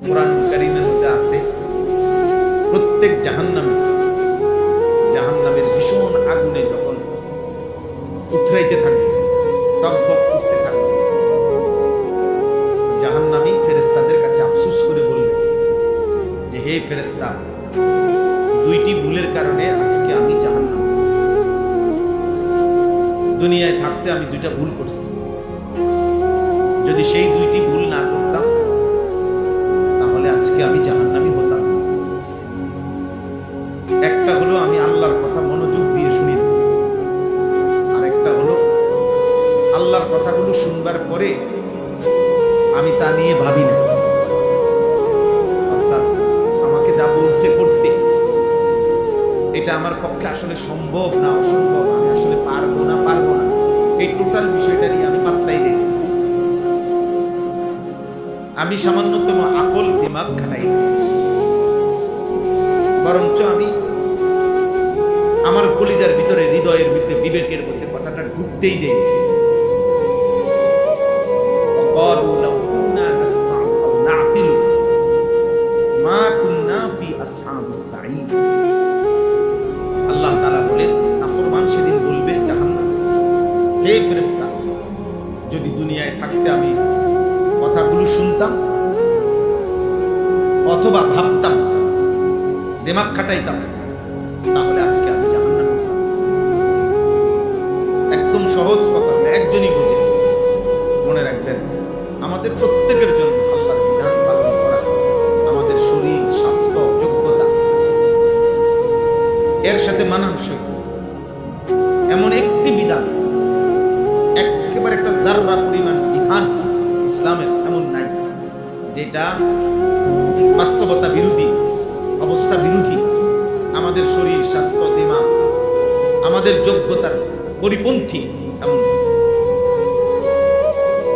কোরআন কারীমের মধ্যে আছে প্রত্যেক জাহান্নামের ভীষণ আগুনে যখন উথরাইতে থাকবে, টকবক করতে থাকবে, জাহান্নামী ফেরেশতাদের কাছে আফসোস করে বলবে যে হে ফেরেশতা, দুইটি ভুলের কারণে আজকে আমি জাহান্নামে। দুনিয়ায় থাকতে আমি দুইটা ভুল করছি, যদি সেই দুইটি ভুল না করতাম তাহলে আজকে আমি জাহান্নামী হতাম। একটা হলো আমি আল্লাহর কথা মনোযোগ দিয়ে শুনি, আর একটা হলো আল্লাহর কথাগুলো শুনবার পরে আমি তা নিয়ে ভাবি না, অর্থাৎ আমাকে যা বলছে করতে, এটা আমার পক্ষে আসলে সম্ভব না অসম্ভব, আমি আসলে পারবো না, এই টোটাল বিষয়টা নিয়ে আমি পাত্তাই দেই। আমি সামান্যতম আকল দিমাগ খাটাই, বরঞ্চ আমি আমার কলিজার ভিতরে, হৃদয়ের ভিতরে, বিবেকের মধ্যে কথাটা ঢুকতেই দেই। আল্লাহ তাআলা বলেন, নাফরমান সেদিন বলবে জাহান্নাম, হে ফেরেশতা, যদি দুনিয়ায় থাকতে আমি কথাগুলো শুনতাম অথবা ভাবতাম, দিমাগ খাটাইতাম, তাহলে আজকে আমি জাহান্নামে হতাম। একদম সহজ কথা, একজনই বোঝে। মনে রাখবেন, আমাদের প্রত্যেকের জন্য আল্লাহর বিধান পালন করা, আমাদের শরীর, স্বাস্থ্য, যোগ্যতা, এর সাথে মানানসই এমন একটি বিধান, একেবারে একটা জাররা পরিমাণ বিধান ইসলামের এমন নাই যেটা বাস্তবতা বিরোধী, অবস্থা বিরোধী, আমাদের শরীর, স্বাস্থ্য, দিমাগ, আমাদের যোগ্যতার পরিপন্থী, এমন।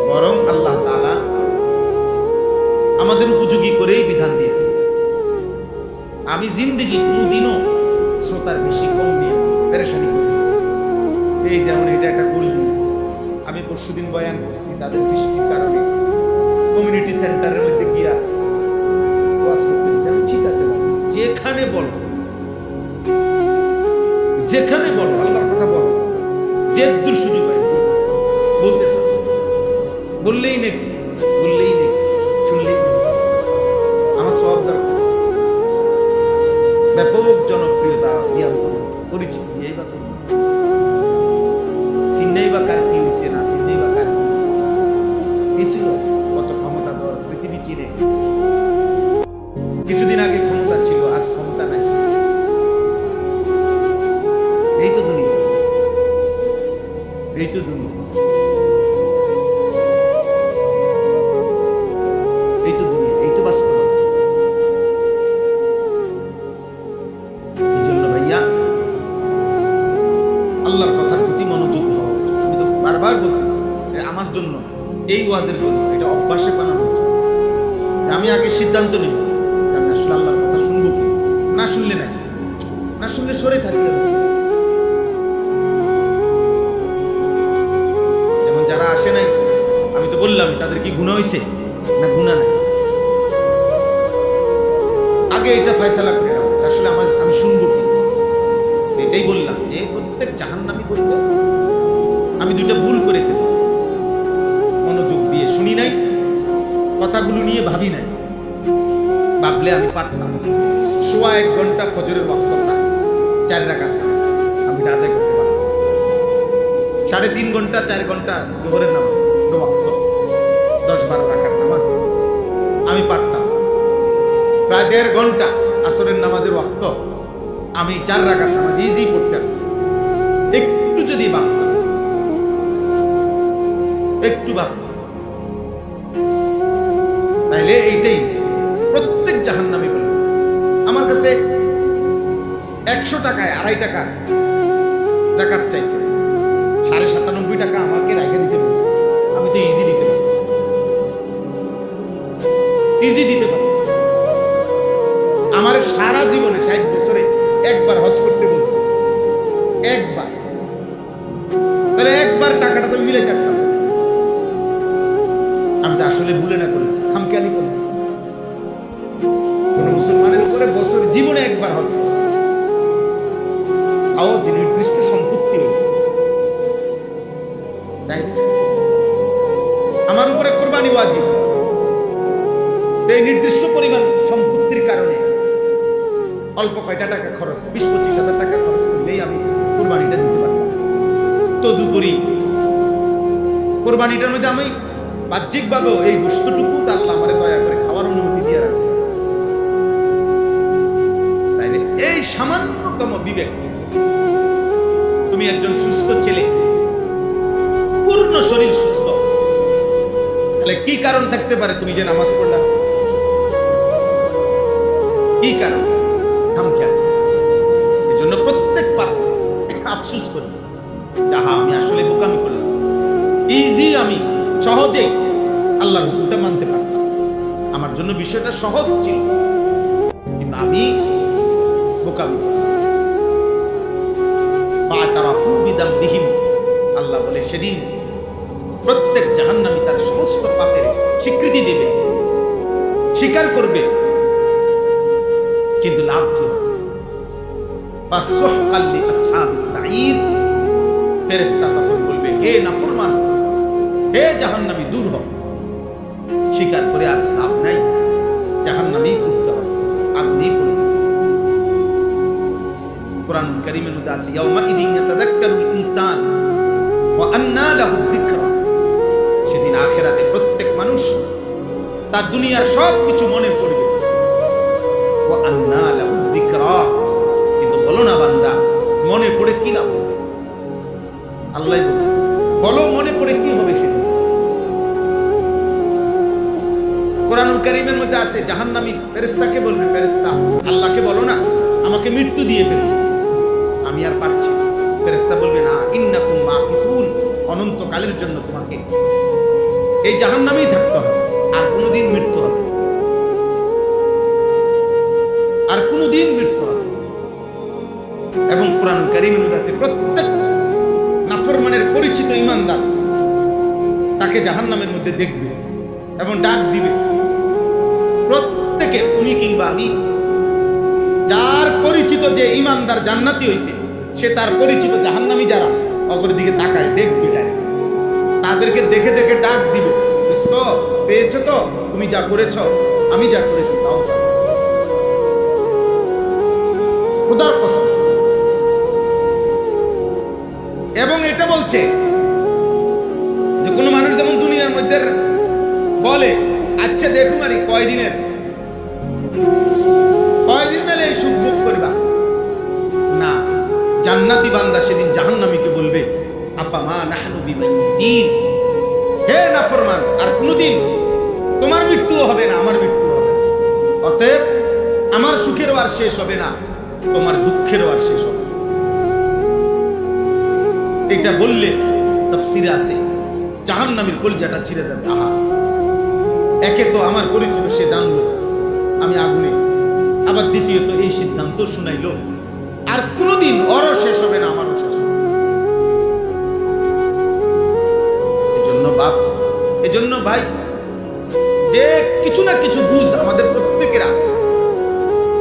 বরং আল্লাহ তাআলা আমাদের উপযোগী করেই বিধান দিয়েছে। আমি জিন্দেগি কোনোদিনও শ্রোতার বেশি কম নিয়ে পেরেশানি করি। এই যেমন এটা একটা করলি, আমি পরশুদিন বয়ান করছি, তাদের বৃষ্টির কারণে কমিউনিটি সেন্টারের মধ্যে গিয়া ওয়াজ করতে গেছি। ঠিক আছে, যেখানে বলো আল্লাহর কথা বলো, যে দূর সুযোগ হয় বলতে থাকো, বললেই নাকি শুনলেই আমার সওয়াব দরকার। ব্যাপক জনপ্রিয়তা জ্ঞান করেছি, এই বা চিন্নাই বা কার কি হয়েছে না, চিন্নাই বা কার কি হয়েছে, এই ছিল কত ক্ষমতা দর পৃথিবী চিনে। কিছুদিন আগে ক্ষমতা ছিল, আজ ক্ষমতা নাই। এই তো দুনিয়া, এই তো দুনিয়া, এই তো দুনিয়া, এই তো বাস্তবতা। এই জন্য ভাইয়া আল্লাহর কথার প্রতি মনোযোগ হওয়া উচিত। আমি তো বারবার বলতেছি, আমার জন্য এই ওয়াজের জন্য এটা অভ্যাসে বানানো উচিত। আমি আগে সিদ্ধান্ত নেব আমি আসলে আল্লাহর কথা শুনবো কি না, শুনলে নাই, না শুনলে সরে থাকতে হবে। যেমন যারা আসে নাই, আমি তো বললাম তাদের কি গুনাহ হয়েছে না গুনাহ নাই, আগে এটা ফয়সালা করে নাও আসলে আমি শুনবো কি। এটাই বললাম যে প্রত্যেক জাহান্নামী বলবে আমি দুইটা ভুল করে ফেলছি, মনোযোগ দিয়ে শুনি নাই, কথাগুলো নিয়ে ভাবি নাই। ভাবলে আমি পারতাম। সোয়া 1 ঘন্টা ফজরের ওয়াক্তটা 4 রাকাত নামাজ আমি আদায় করতে পারতাম। 3.5 ঘন্টা 4 ঘন্টা যোহরের নামাজ ওয়াক্ত 10-12 রাকাত নামাজ আমি পারতাম। প্রায় 1.5 ঘন্টা আসরের নামাজের ওয়াক্ত আমি 4 রাকাত নামাজ ইজি পড়তাম। একটু যদি ভাবতাম, একটু ভাবতাম, তাইলে এইটাই প্রত্যেক জাহান্নামী বলে। আমার কাছে 100 টাকায় 2.5 টাকা যাকাত চাইছে, 97.5 টাকা আমাকে রেখে দিতে বলছে। আমি তো ইজি দিতে পারি, আমার সারা জীবনে 60 বছরে একবার হজ করতে বলছে, একবার। তাহলে একবার টাকাটা তো মিলে থাকতাম। আমি তো আসলে ভুলে না করি, খামখেয়ালি করি। মুসলমানের উপরে বছর জীবনে একবার হজ করে, তাও যে নির্দিষ্ট সম্পত্তি হয়েছে, তাই আমার উপরে কোরবানি ওয়াজিব, এই নির্দিষ্ট পরিমাণ সম্পত্তির কারণে অল্প কয়টা টাকা খরচ, 20-25 হাজার টাকা খরচ করলেই আমি কোরবানিটা দিতে পারবো। তদুপরি কোরবানিটার মধ্যে আমি বাহ্যিকভাবেও এই গোশতটুকু আল্লাহ আমারে দয়া করে খাওয়ার অনুমতি দিয়ে রাখছে। তাই না? এই সামান্যতম বিবেক, তুমি একজন সুস্থ ছেলে, পূর্ণ শরীর সুস্থ, তাহলে কি কারণ থাকতে পারে তুমি যে নামাজ পড়লা? কি কারণ? এই জন্য প্রত্যেক পাপ আফসোস করি, যাহা আমি আসলে বোকামি করলাম, ইজি আমি সহজেই আল্লাহর হুকুমটা মানতে পারতাম, আমার জন্য বিষয়টা সহজ ছিল, কিন্তু আমি বোকামি করলাম। আল্লাহ বলে সেদিন প্রত্যেক জাহান্নামী তার সমস্ত পাপের স্বীকৃতি দেবে, স্বীকার করবে, কিন্তু লাভ কি হবে? ফেরেশতা তখন বলবে, হে নাফরমান, হে জাহান্নামী, দূর হও। স্বীকার করে আজ লাভ নাই, জাহান্নামী করতে হবে, আগুনেই পড়তে হবে। কোরআন কারীমের মধ্যে আছে, ইয়াউমা ইদিন ইয়াতাযাক্কারুল ইনসান ওয়া আন্না লাহু যিকরা। সেদিন আখিরাতে প্রত্যেক মানুষ তার দুনিয়ার সব কিছু মনে পড়বে, ওয়া আন্না লাহু যিকরা। কিন্তু বলো না বান্দা, মনে পড়ে কি লাভ হবে? আল্লাহ বলেছে, বলো মনে পড়ে কি হবে সেদিন? কোরআনুল কারীমের মধ্যে আছে, জাহান্নামী ফেরেশতাকে বলবে, ফেরেশতা আল্লাহকে বলো না আমাকে মৃত্যু দিয়ে ফেলো, আমি আর পারছি না। ফেরেশতা বলবে, না, ইন্নাকুম মাকিসুন, অনন্তকালের জন্য তোমাকে এই জাহান্নামেই থাকতে হবে, আর কোনোদিন মৃত্যু হবে, আর কোনোদিন মৃত্যু হবে। এবং কোরআনুল কারীমের মধ্যে আছে, প্রত্যেক নাফরমানের পরিচিত ঈমানদার তাকে জাহান্নামের মধ্যে দেখবে এবং ডাক দিবে, প্রত্যেকে, তুমি কিংবা আমি, যার পরিচিত যে ঈমানদার জান্নাতি হয়েছে, সে তার পরিচিত জাহান্নামী যারা অপরের দিকে তাকায় দেখবে, তাদেরকে দেখে দেখে ডাক দিবে, পেয়েছো তো, তুমি যা করেছ, আমি যা করেছি তাও খোদার কসম। এবং এটা বলছে যে কোনো মানুষ যেমন দুনিয়ার মধ্যে বলে, আচ্ছা দেখো মারি কয়দিন মেলে এই সুখ ভোগ করবা না, জান্নাতি বান্দা সেদিন জাহান্নামীকে বলবে, আফামা নাহনু বিমাইতিন, হে নাফরমান, আর কোনদিন তোমার মৃত্যুও হবে না, আমার মৃত্যু হবে না, অতএব আমার সুখেরও আর শেষ হবে না, তোমার দুঃখেরও আর শেষ হবে না। এটা বললে তাফসীরে আছে, জাহান্নামীর কলিজাটা ছিঁড়ে যাবে। আহা, একে তো আমার পরিচয় সে জানলো আমি আগুনে, আবার দ্বিতীয়ত এই সিদ্ধান্ত শুনাইলো আর কোনোদিন ওরও শেষ হবে না, আমারও শেষ হবে। এজন্য ভাই, যে কিছু না কিছু বুঝ আমাদের প্রত্যেকের আছে।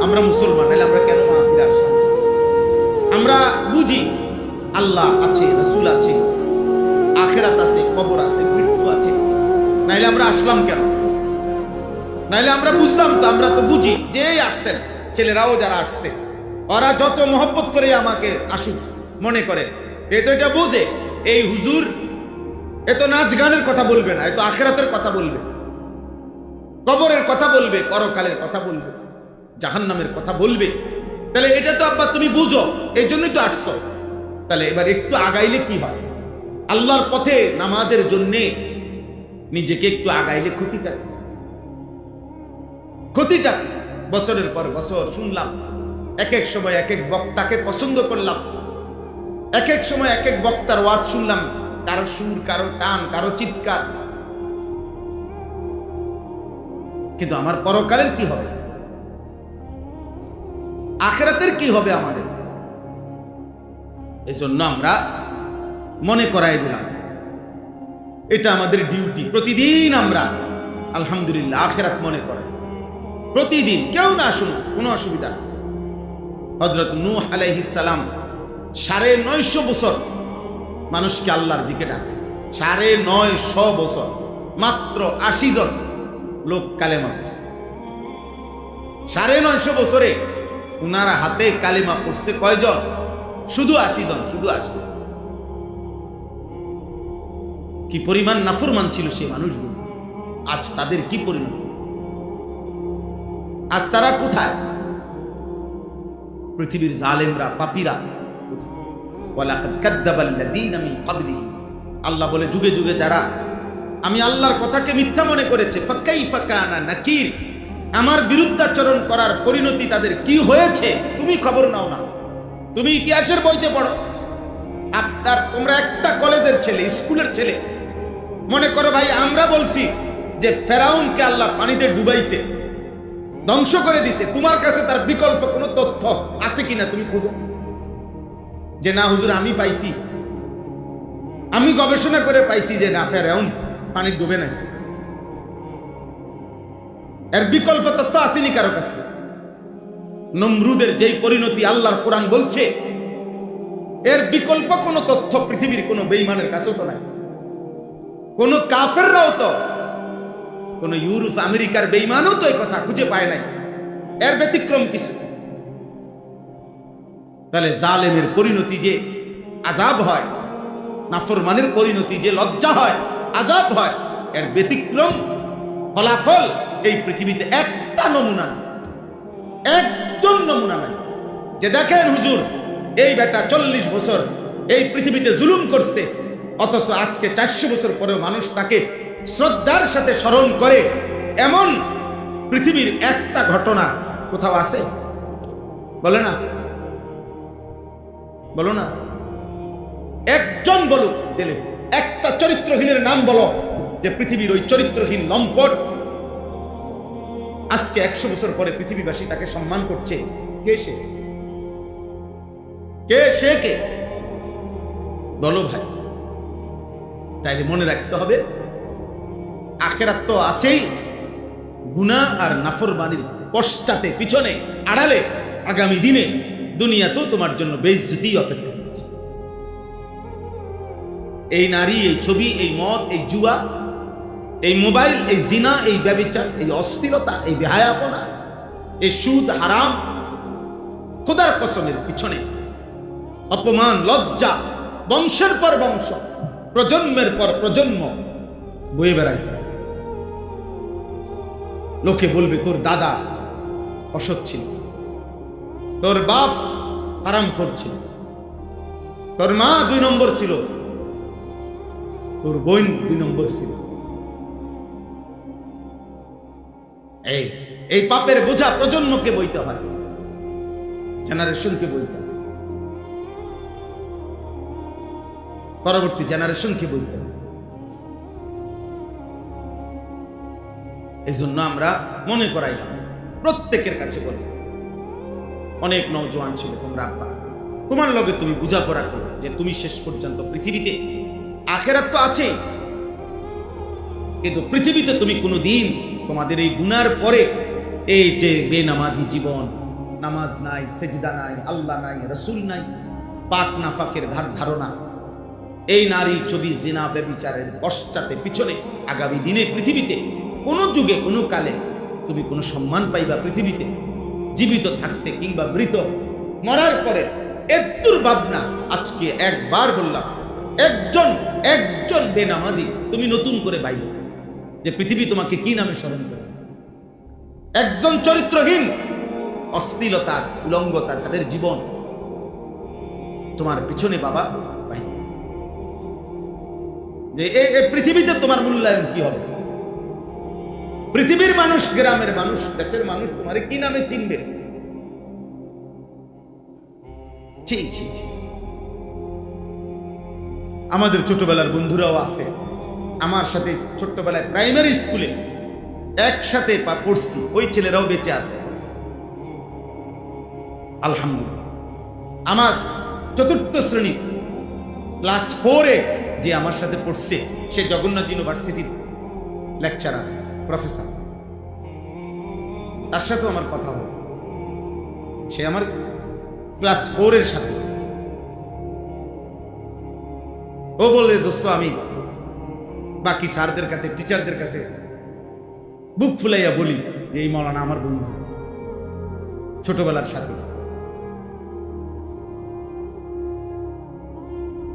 আমরা মুসলমান, নাহলে আমরা কেন মাহফিলে আসলাম? আমরা বুঝি আল্লাহ আছে, রাসূল আছে, আখিরাত আছে, কবর আছে, মৃত্যু আছে, নাইলে আমরা আসলাম কেন? নাইলে আমরা বুঝলাম তো, আমরা তো বুঝি যে আসছেন, ছেলেরাও যারা আসছে, ওরা যত মহব্বত করে আমাকে আসুক মনে করে, এ তো এটা বোঝে এই হুজুর এ তো নাচ গানের কথা বলবে না, এ তো আখিরাতের কথা বলবে, কবরের কথা বলবে, পরকালের কথা বলবে, জাহান্নামের কথা বলবে। তাহলে এটা তো আব্বা তুমি বুঝো, এই জন্যই তো আসছো। তাহলে এবার একটু আগাইলে কি হয়? আল্লাহর পথে নামাজের জন্য নিজেকে একটু আগাইলে ক্ষতিটা বছরের পর বছর শুনলাম, এক এক সময় এক এক বক্তাকে পছন্দ করলাম, এক এক সময় এক এক বক্তার ওয়াজ শুনলাম, কারো সুর, কারো টান, কারো চিৎকার, কিন্তু আমার পরকালের কি হবে? আখিরাতের কি হবে আমাদের? এজন্য আমরা মনে করাই দিলাম, এটা আমাদের ডিউটি, প্রতিদিন আমরা আলহামদুলিল্লাহ আখিরাত মনে করাই। প্রতিদিন, কেউ না আসুন, কোনো অসুবিধা। হযরত নূহ আলাইহিস সালাম 950 বছর মানুষকে আল্লাহর দিকে ডাকছে। 950 বছর, মাত্র 80 জন লোক কালেমা পড়ছে। 950 বছরে উনারা হাতে কালেমা পড়ছে কয়জন? শুধু 80 জন, শুধু 80। কি পরিমাণ নাফরমান ছিল সেই মানুষগুলো, আজ তাদের কি পরিণতি? আজ তারা কোথায়? পৃথিবীর জালেমরা, পাপীরা। ওয়ালাকাদ কাযযাবাল্লাযীনা মিন ক্বাবলিহিম, আল্লাহ বলে যুগে যুগে যারা আমি আল্লাহর কথাকে মিথ্যা মনে করেছে, ফাকাইফা কানা নাকির, আমার বিরুদ্ধাচরণ করার পরিণতি তাদের কি হয়েছে তুমি খবর নাও না। তুমি ইতিহাসের বইতে পড়ো। তোমরা একটা কলেজের ছেলে, স্কুলের ছেলে, মনে করো ভাই আমরা বলছি যে ফেরাউনকে আল্লাহ পানিতে ডুবাইছে, ধ্বংস করে দিছে, তোমার কাছে তার বিকল্প কোনো তথ্য আছে কিনা তুমি খুঁজো। যে না হুজুর আমি পাইছি, আমি গবেষণা করে পাইছি যে না ফেরাউন পানি ডুবে নাই, এর বিকল্প তথ্য আসেনি কারো কাছে। নমরুদের যেই পরিণতি আল্লাহর কোরআন বলছে, এর বিকল্প কোনো তথ্য পৃথিবীর কোনো বেঈমানের কাছেও তো নাই। কোন কাফেররাও তো, কোন ইউরোপ আমেরিকার বেঈমানও তো এই কথা খুঁজে পায় নাই, এর ব্যতিক্রম কিছু। তাহলে জালেমের পরিণতি যে আযাব হয়, নাফরমানের পরিণতি যে লজ্জা হয়, আযাব হয়, এর ব্যতিক্রম ফলাফল এই পৃথিবীতে একটা নমুনা, একজন নমুনা নাই। যে দেখেন হুজুর এই বেটা 40 বছর এই পৃথিবীতে জুলুম করছে, অথচ আজকে 400 বছর পরেও মানুষ তাকে শ্রদ্ধার সাথে স্মরণ করে, এমন পৃথিবীর একটা ঘটনা কোথাও আছে? বলে না, বলো না, একজন বলুক দিলে, একটা চরিত্রহীনের নাম বলো যে পৃথিবীর ওই চরিত্রহীন লম্পট আজকে 100 বছর পরে পৃথিবীবাসী তাকে সম্মান করছে। কে সে? কে সে? কে বলো ভাই। তাইলে মনে রাখতে হবে আখিরাত তো আছেই, গুনাহ আর নাফরমানির পশ্চাতে, পিছনে, আড়ালে আগামী দিনে দুনিয়াতেও তোমার জন্য বেইজ্জতি অপেক্ষা করছে। এই নারী, এই ছবি, এই মদ, এই জুয়া, এই মোবাইল, এই জিনা, এই ব্যভিচার, এই অস্থিরতা, এই বেহায়াপনা, এই সুদ, হারাম, খোদার কসমের পিছনে অপমান, লজ্জা, বংশের পর বংশ, প্রজন্মের পর প্রজন্ম বয়ে বেড়াইতে। লোকে বলবে তোর দাদা অসৎ ছিল, তোর বাপ হারাম করছিল, তোর মা 2 নম্বর ছিল, তোর বোন 2 নম্বর ছিল। এই পাপের বোঝা প্রজন্মকে বইতে হয়, জেনারেশনকে বইতে হয়, পরবর্তী জেনারেশনকে বইতে হয়। এই জন্য আমরা মনে করাইলাম, প্রত্যেকের কাছে বলি, অনেক নওজোয়ান ছিল, তোমরা আব্বা তোমার লগে তুমি বুঝাপড়া করো যে তুমি শেষ পর্যন্ত পৃথিবীতে, আখিরাত তো আছে, কিন্তু পৃথিবীতে তুমি কোনোদিন তোমাদের এই গুনার পরে এই যে বেনামাজি জীবন, নামাজ নাই, সেজদা নাই, আল্লাহ নাই, রাসূল নাই, পাক নাফাকের ধারণা, এই নারী, ছবি, জিনা, ব্যভিচারের পশ্চাতে পিছনে আগামী দিনে পৃথিবীতে কোনো যুগে কোনো কালে তুমি কোনো সম্মান পাইবা পৃথিবীতে জীবিত থাকতে কিংবা মৃত মরার পরে? এত্তুর ভাবনা আজকে একবার বললাম, একজন বেনামাজি তুমি নতুন করে পাইবে যে পৃথিবী তোমাকে কি নামে স্মরণ করে? একজন চরিত্রহীন, অশ্লীলতা, উলঙ্গতা যাদের জীবন, তোমার পিছনে বাবা ভাই, যে এই পৃথিবীতে তোমার মূল্যায়ন কি হবে? পৃথিবীর মানুষ, গ্রামের মানুষ, দেশের মানুষ তোমার কি নামে চিনবে? আমাদের ছোটবেলার বন্ধুরাও আছে, আমার সাথে ছোট্টবেলায় প্রাইমারি স্কুলে একসাথে পড়ছি, ওই ছেলেরাও বেঁচে আছে আলহামদুলিল্লাহ। আমার 4th শ্রেণী ক্লাস 4-এ যে আমার সাথে পড়ছে, সে জগন্নাথ ইউনিভার্সিটির লেকচারার, প্রফেসর। তার সাথেও আমার কথা হলো। সে আমার ক্লাস 4 এর সাথে। ও বললে দোস্ত আমি বাকি স্যারদের কাছে, টিচারদের কাছে বুক ফুলাইয়া বলি যে এই মাওলানা আমার বন্ধু, ছোটবেলার সাথে।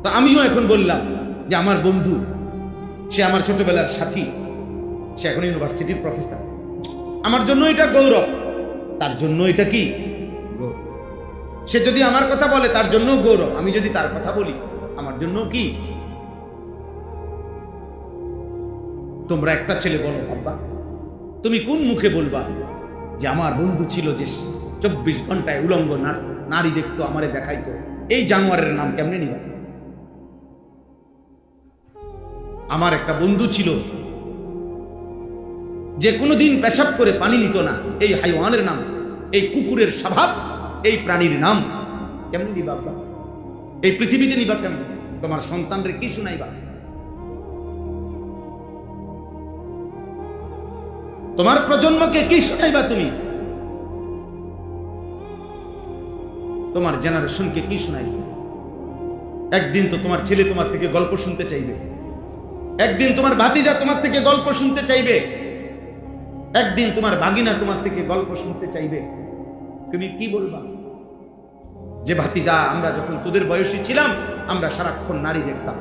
তো আমিও এখন বললাম যে আমার বন্ধু, সে আমার ছোটবেলার সাথী, সে এখন ইউনিভার্সিটির প্রফেসর। আমার জন্য এটা গৌরব, তার জন্য এটা কি গৌরব। সে যদি আমার কথা বলে তার জন্য গৌরব, আমি যদি তার কথা বলি আমার জন্য কি। তোমরা একটা ছেলে বলো আব্বা, তুমি কোন মুখে বলবা যে আমার বন্ধু ছিল যে 24 ঘন্টায় উলঙ্গ নারী দেখতো, আমারে দেখাইতো, এই জানোয়ারের নাম কেমনে নিবা? আমার একটা বন্ধু ছিল যে কোনোদিন পেশাব করে পানি নিত না, এই হাইওয়ানের নাম, এই কুকুরের স্বভাব, এই প্রাণীর নাম কেমনে নিবা আব্বা? এই পৃথিবীতে নিবা কেমন? তোমার সন্তানরে কি শুনাইবা? তোমার প্রজন্মকে কি শোনাইবা? তুমি তোমার জেনারেশনকে কি শোনাইবে? একদিন তো তোমার ছেলে তোমার থেকে গল্প শুনতে চাইবে, একদিন তোমার ভাতিজা তোমার থেকে গল্প শুনতে চাইবে, একদিন তোমার ভাগিনা তোমার থেকে গল্প শুনতে চাইবে। তুমি কি বলবা? যে ভাতিজা, আমরা যখন তোদের বয়সী ছিলাম আমরা সারাক্ষণ নারী দেখতাম।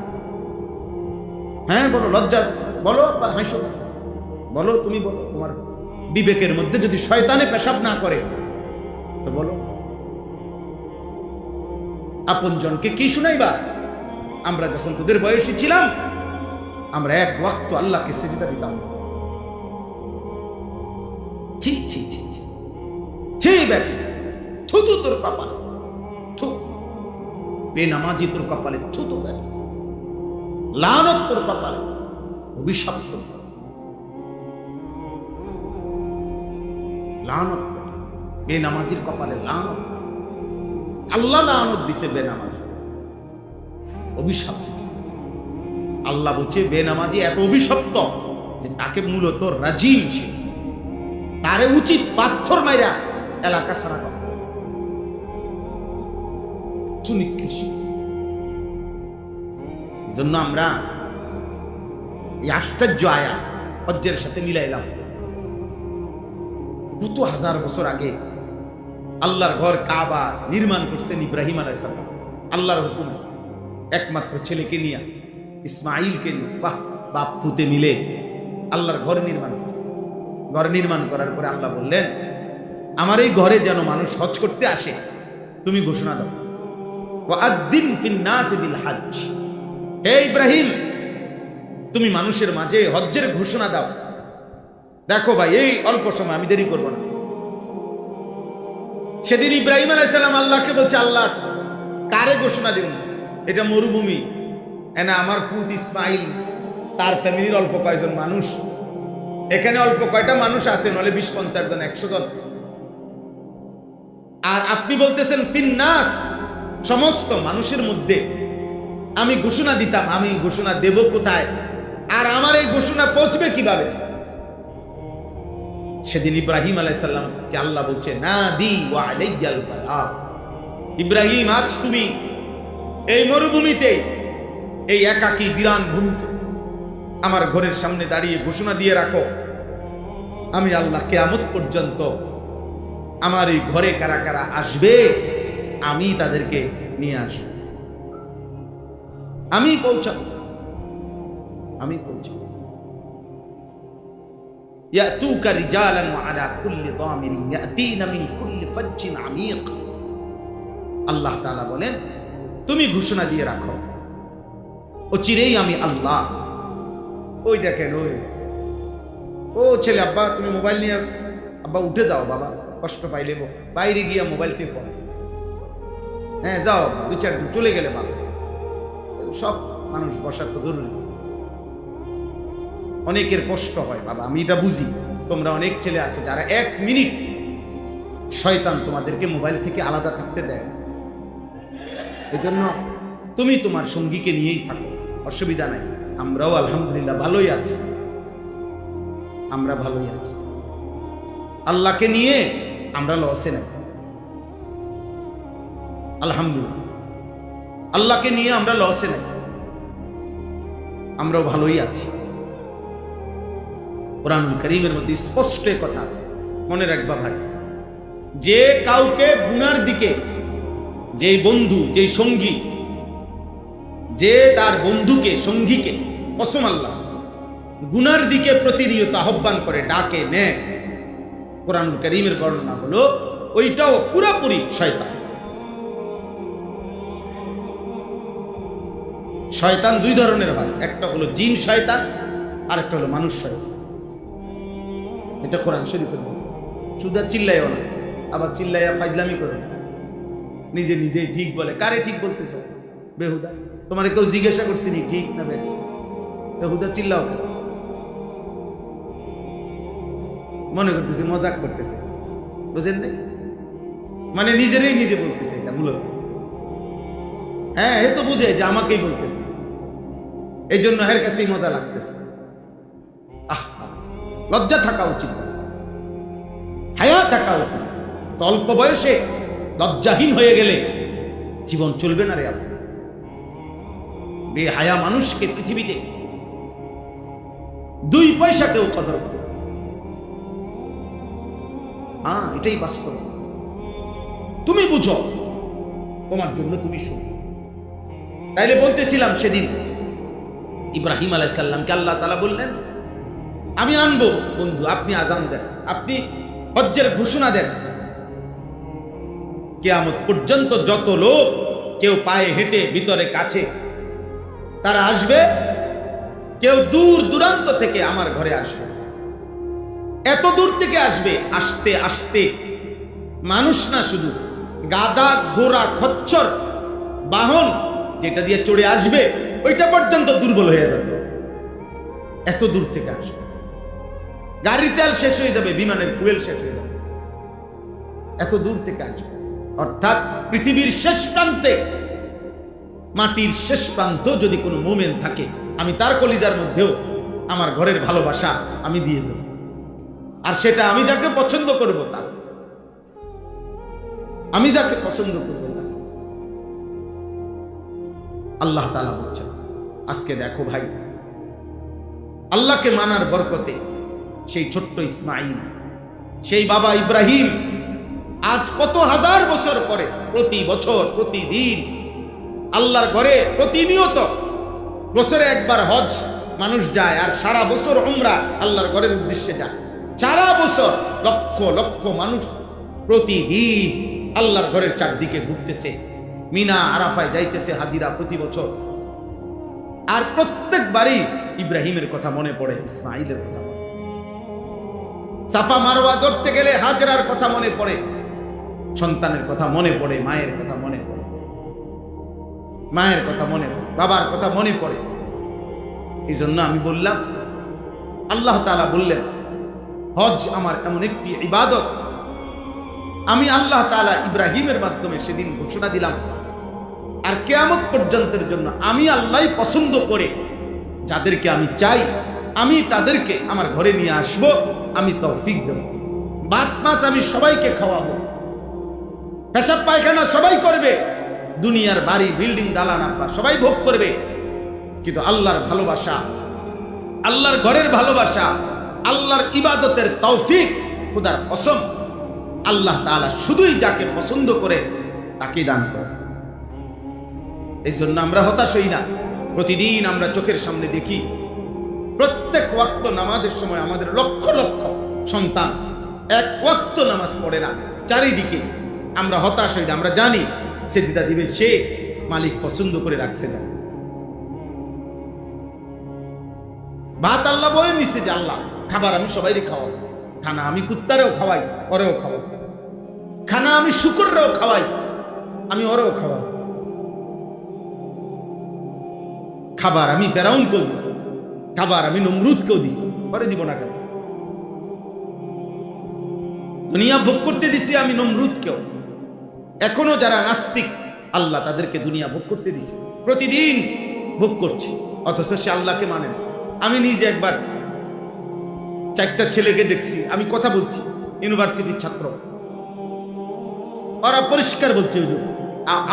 হ্যাঁ বলো, লজ্জা বলো বা হাসো বলো, তুমি বলো। তোমার বিবেকের মধ্যে যদি শয়তানে পেশাব না করে তো বলো। আপনজনকে কি শুনাইবা? আমরা যখন তোদের বয়সী ছিলাম আমরা এক ওয়াক্ত আল্লাহকে সিজদা দিতাম। ছি ছি ছি ছি ছি বেটা, থুতু তোর কপালে, থু। বেনামাজি তোর কপালে থুতু বেটা, লানত তোর কপালে, অভিশাপ তোর, লানত। বেনামাজির কপালে লানত, আল্লাহ লানত দিছে বেনামাজি, অভিশাপ দিছে। আল্লাহ বলছে বেনামাজি এত অভিশপ্ত যে তাকে মূলত রাজিম ছিল, তারে উচিত পাথর মাইরা এলাকা সারা করা। জন্য আমরা এই আশ্চর্য আয়া হজ্জের সাথে মিলাইলাম। কত হাজার বছর আগে আল্লাহর ঘর কাবা নির্মাণ করছেন ইব্রাহিম আলাইহিস সালাম, আল্লাহর হুকুম, একমাত্র ছেলেকে নিয়ে, ইসমাইলকে নিয়ে। বাহ, বাপ পুতে মিলে আল্লাহর ঘর নির্মাণ করছে। ঘর নির্মাণ করার পরে আল্লাহ বললেন, আমার এই ঘরে যেন মানুষ হজ করতে আসে, তুমি ঘোষণা দাও, ওয়াআদ্দিন ফিন নাস বিল হজ। হে ইব্রাহিম, তুমি মানুষের মাঝে হজ্জের ঘোষণা দাও। দেখো ভাই, এই অল্প সময়, আমি দেরি করব না। সেদিন ইব্রাহিম আলাইহিস সালাম আল্লাহকে বলছে, আল্লাহ কারে ঘোষণা দেব? এটা মরুভূমি, না আমার পুত ইসমাইল, তার ফ্যামিলির অল্প কয়জন মানুষ, এখানে অল্প কয়টা মানুষ আছে, নলে 20-50 জন, 100 জন। আর আপনি বলতেছেন ফিন্নাস, সমস্ত মানুষের মধ্যে আমি ঘোষণা দিতাম। আমি ঘোষণা দেব কোথায়? আর আমার এই ঘোষণা পৌঁছবে কিভাবে? সেদিন ইব্রাহিম আলাইহিস সালামকে আল্লাহ বলছে, নাদি ওয়া আলাইয়াল বালাগ। ইব্রাহিম, আজ তুমি এই মরুভূমিতে, এই একাকী বিরান ভূমিতে আমার ঘরের সামনে দাঁড়িয়ে ঘোষণা দিয়ে রাখো, আমি আল্লাহ কিয়ামত পর্যন্ত আমার এই ঘরে কারা কারা আসবে আমি তাদেরকে নিয়ে আসব, আমি পৌঁছাবো, আমি পৌঁছাবো। ইয়াতুকা রিজালান ওয়া আলা কুল্লি দামিরিন ইয়াতিনা মিন কুল্লি ফাজ্জিন আমিক। আল্লাহ তাআলা বলেন, তুমি ঘোষণা দিয়ে রাখো, ও চিরেই আমি আল্লাহ। ওই দেখেন, ও ছেলে, আব্বা তুমি মোবাইল নিয়ে, আব্বা উঠে যাও, বাবা কষ্ট পাইলে বাইরে গিয়া মোবাইল টিপো। হ্যাঁ যাও, 2-4 দিন চলে গেলে ভালো। সব মানুষ বসা তো জরুরি, অনেকের কষ্ট হয় বাবা, আমি এটা বুঝি। তোমরা অনেক ছেলে আছো যারা 1 মিনিট শয়তান তোমাদেরকে মোবাইল থেকে আলাদা থাকতে দেয়। এজন্য তুমি তোমার সঙ্গীকে নিয়েই থাকো, অসুবিধা নাই। আমরাও আলহামদুলিল্লাহ ভালোই আছি, আমরা ভালোই আছি। আল্লাহকে নিয়ে আমরা লসে নাই, আলহামদুলিল্লাহ। আল্লাহকে নিয়ে আমরা লসে নাই, আমরাও ভালোই আছি। কোরআনুল কারীমের মধ্যে স্পষ্ট কথা আছে, মনে রাখবা ভাই। যে কাউকে গুনার দিকে, যেই বন্ধু, যেই সঙ্গী, যে তার বন্ধুকে, সঙ্গীকে, কসম আল্লাহ, গুনার দিকে প্রতিনিয়ত আহ্বান করে, ডাকে, নেয়, কোরআনুল কারীমের বর্ণনা হলো ওইটাও পুরোপুরি শয়তান। শয়তান দুই ধরনের হয়, একটা হলো জিন শয়তান, আর একটা হলো মানুষ শয়তান। এটা কোরআন শরীফের বলে। শুধু চিল্লাইও না, আবার চিল্লাইয়া ফাজলামি করো, নিজে নিজেই ঠিক বলে। কারে ঠিক বলতেছ বেহুদা? তোমার কেউ জিজ্ঞাসা করছি নি ঠিক না বেঠিক? বেহুদা চিল্লাও, মনে করতেছে মজাক করতেছে, বুঝেন নাই? মানে নিজেরই নিজে বলতেছে এটা মূলত। হ্যাঁ, এ তো বুঝে যে আমাকেই বলতেছে, এই জন্য এর কাছেই মজা লাগতেছে। লজ্জা থাকা উচিত, হায়া থাকা উচিত। অল্প বয়সে লজ্জাহীন হয়ে গেলে জীবন চলবে না রে। আপনি বেহায়া মানুষকে পৃথিবীতে 2 পয়সাতেও কদর করে। হ্যাঁ, এটাই বাস্তব। তুমি বুঝো, তোমার জন্য তুমি শুনো। তাইলে বলতেছিলাম সেদিন ইব্রাহিম আলাইহিস সালামকে আল্লাহ তাআলা বললেন, আমি আনবো বন্ধু, আপনি আজান দেন, আপনি হজ্জের ঘোষণা দেন, কিয়ামত পর্যন্ত যত লোক, কেউ পায়ে হেঁটে ভিতরে কাছে, তারা আসবে, কেউ দূর দূরান্ত থেকে আমার ঘরে আসবে। এত দূর থেকে আসবে, আসতে আসতে মানুষ না, শুধু গাদা, ঘোড়া, খচ্চর, বাহন যেটা দিয়ে চড়ে আসবে ওইটা পর্যন্ত দুর্বল হয়ে যাবে। এত দূর থেকে আসবে, গাড়ির তেল শেষ হয়ে যাবে, বিমানের ফুয়েল শেষ হয়ে যাবে, এত দূর থেকে আসবে। অর্থাৎ পৃথিবীর শেষ প্রান্তে, মাটির শেষ প্রান্ত যদি কোনো মুমিন থাকে, আমি তার কলিজার মধ্যেও আমার ঘরের ভালোবাসা আমি দিয়ে দেব। আর সেটা আমি যাকে পছন্দ করব, তা আমি যাকে পছন্দ করব তা। আল্লাহ তাআলা বলছেন, আজকে দেখো ভাই, আল্লাহকে মানার বরকতে সেই ছোট্ট ইসমাইল, সেই বাবা ইব্রাহিম, আজ কত হাজার বছর পরে প্রতি বছর, প্রতিদিন আল্লাহর ঘরে প্রতিনিয়ত, বছরে একবার হজ মানুষ যায়, আর সারা বছর উমরা আল্লাহর ঘরের উদ্দেশ্যে যায়। সারা বছর লক্ষ লক্ষ মানুষ প্রতিদিন আল্লাহর ঘরের চারদিকে ঘুরতেছে, মিনা আরাফায় যাইতেছে হাজিরা প্রতি বছর। আর প্রত্যেকবারই ইব্রাহিমের কথা মনে পড়ে, ইসমাইলের কথা মনে পড়ে, সাফা মারওয়া ধরতে গেলে হাজরার কথা মনে পড়ে, সন্তানের কথা মনে পড়ে, মায়ের কথা মনে পড়ে, মায়ের কথা মনে পড়ে, বাবার কথা মনে পড়ে। এই জন্য আমি বললাম, আল্লাহ তাআলা বললেন হজ আমার এমন একটি ইবাদত, আমি আল্লাহ তাআলা ইব্রাহিমের মাধ্যমে সেদিন ঘোষণা দিলাম, আর কিয়ামত পর্যন্তের জন্য আমি আল্লাহই পছন্দ করে যাদেরকে আমি চাই, আমি তাদেরকে আমার ঘরে নিয়ে আসব, আমি তৌফিক দেব। ভাত মাছ আমি সবাইকে খাওয়াবো, পেশাব পায়খানা সবাই করবে, দুনিয়ার বাড়ি, বিল্ডিং, দালান আপনার সবাই ভোগ করবে, কিন্তু আল্লাহর ভালোবাসা, আল্লাহর ঘরের ভালোবাসা, আল্লাহর ইবাদতের তৌফিক, খোদার কসম, আল্লাহ তাআলা শুধুই যাকে পছন্দ করে তাকে দান করে। এই জন্য আমরা হতাশ হই না। প্রতিদিন আমরা চোখের সামনে দেখি, প্রত্যেক ওয়াক্ত নামাজের সময় আমাদের লক্ষ লক্ষ সন্তান এক ওয়াক্ত নামাজ পড়ে না। চারিদিকে আমরা হতাশ হই না, আমরা জানি সেজদা দিবে সে, মালিক পছন্দ করে রাখছে না। ভাত আল্লাহ বলে নিচ্ছে যে আল্লাহ খাবার আমি সবাইকে খাওয়াবো, খানা আমি কুত্তারেও খাওয়াই, ওরেও খাওয়াবো, খানা আমি শুকররেও খাওয়াই, আমি ওরেও খাওয়াই, খাবার আমি ফেরাউনকেও দিছি, খাবার আমি নমরুদকেও দিছি, পরে দিব না কেন? দুনিয়া ভোগ করতে দিছি আমি নমরুদকেও। এখনো যারা নাস্তিক, আল্লাহ তাদেরকে দুনিয়া ভোগ করতে দিছে, প্রতিদিন ভোগ করছে, অথচ সে আল্লাহকে মানে না। আমি নিজে একবার 4টা ছেলেকে দেখছি, আমি কথা বলছি, ইউনিভার্সিটির ছাত্র, ওরা পরিষ্কার বলছে হুজুর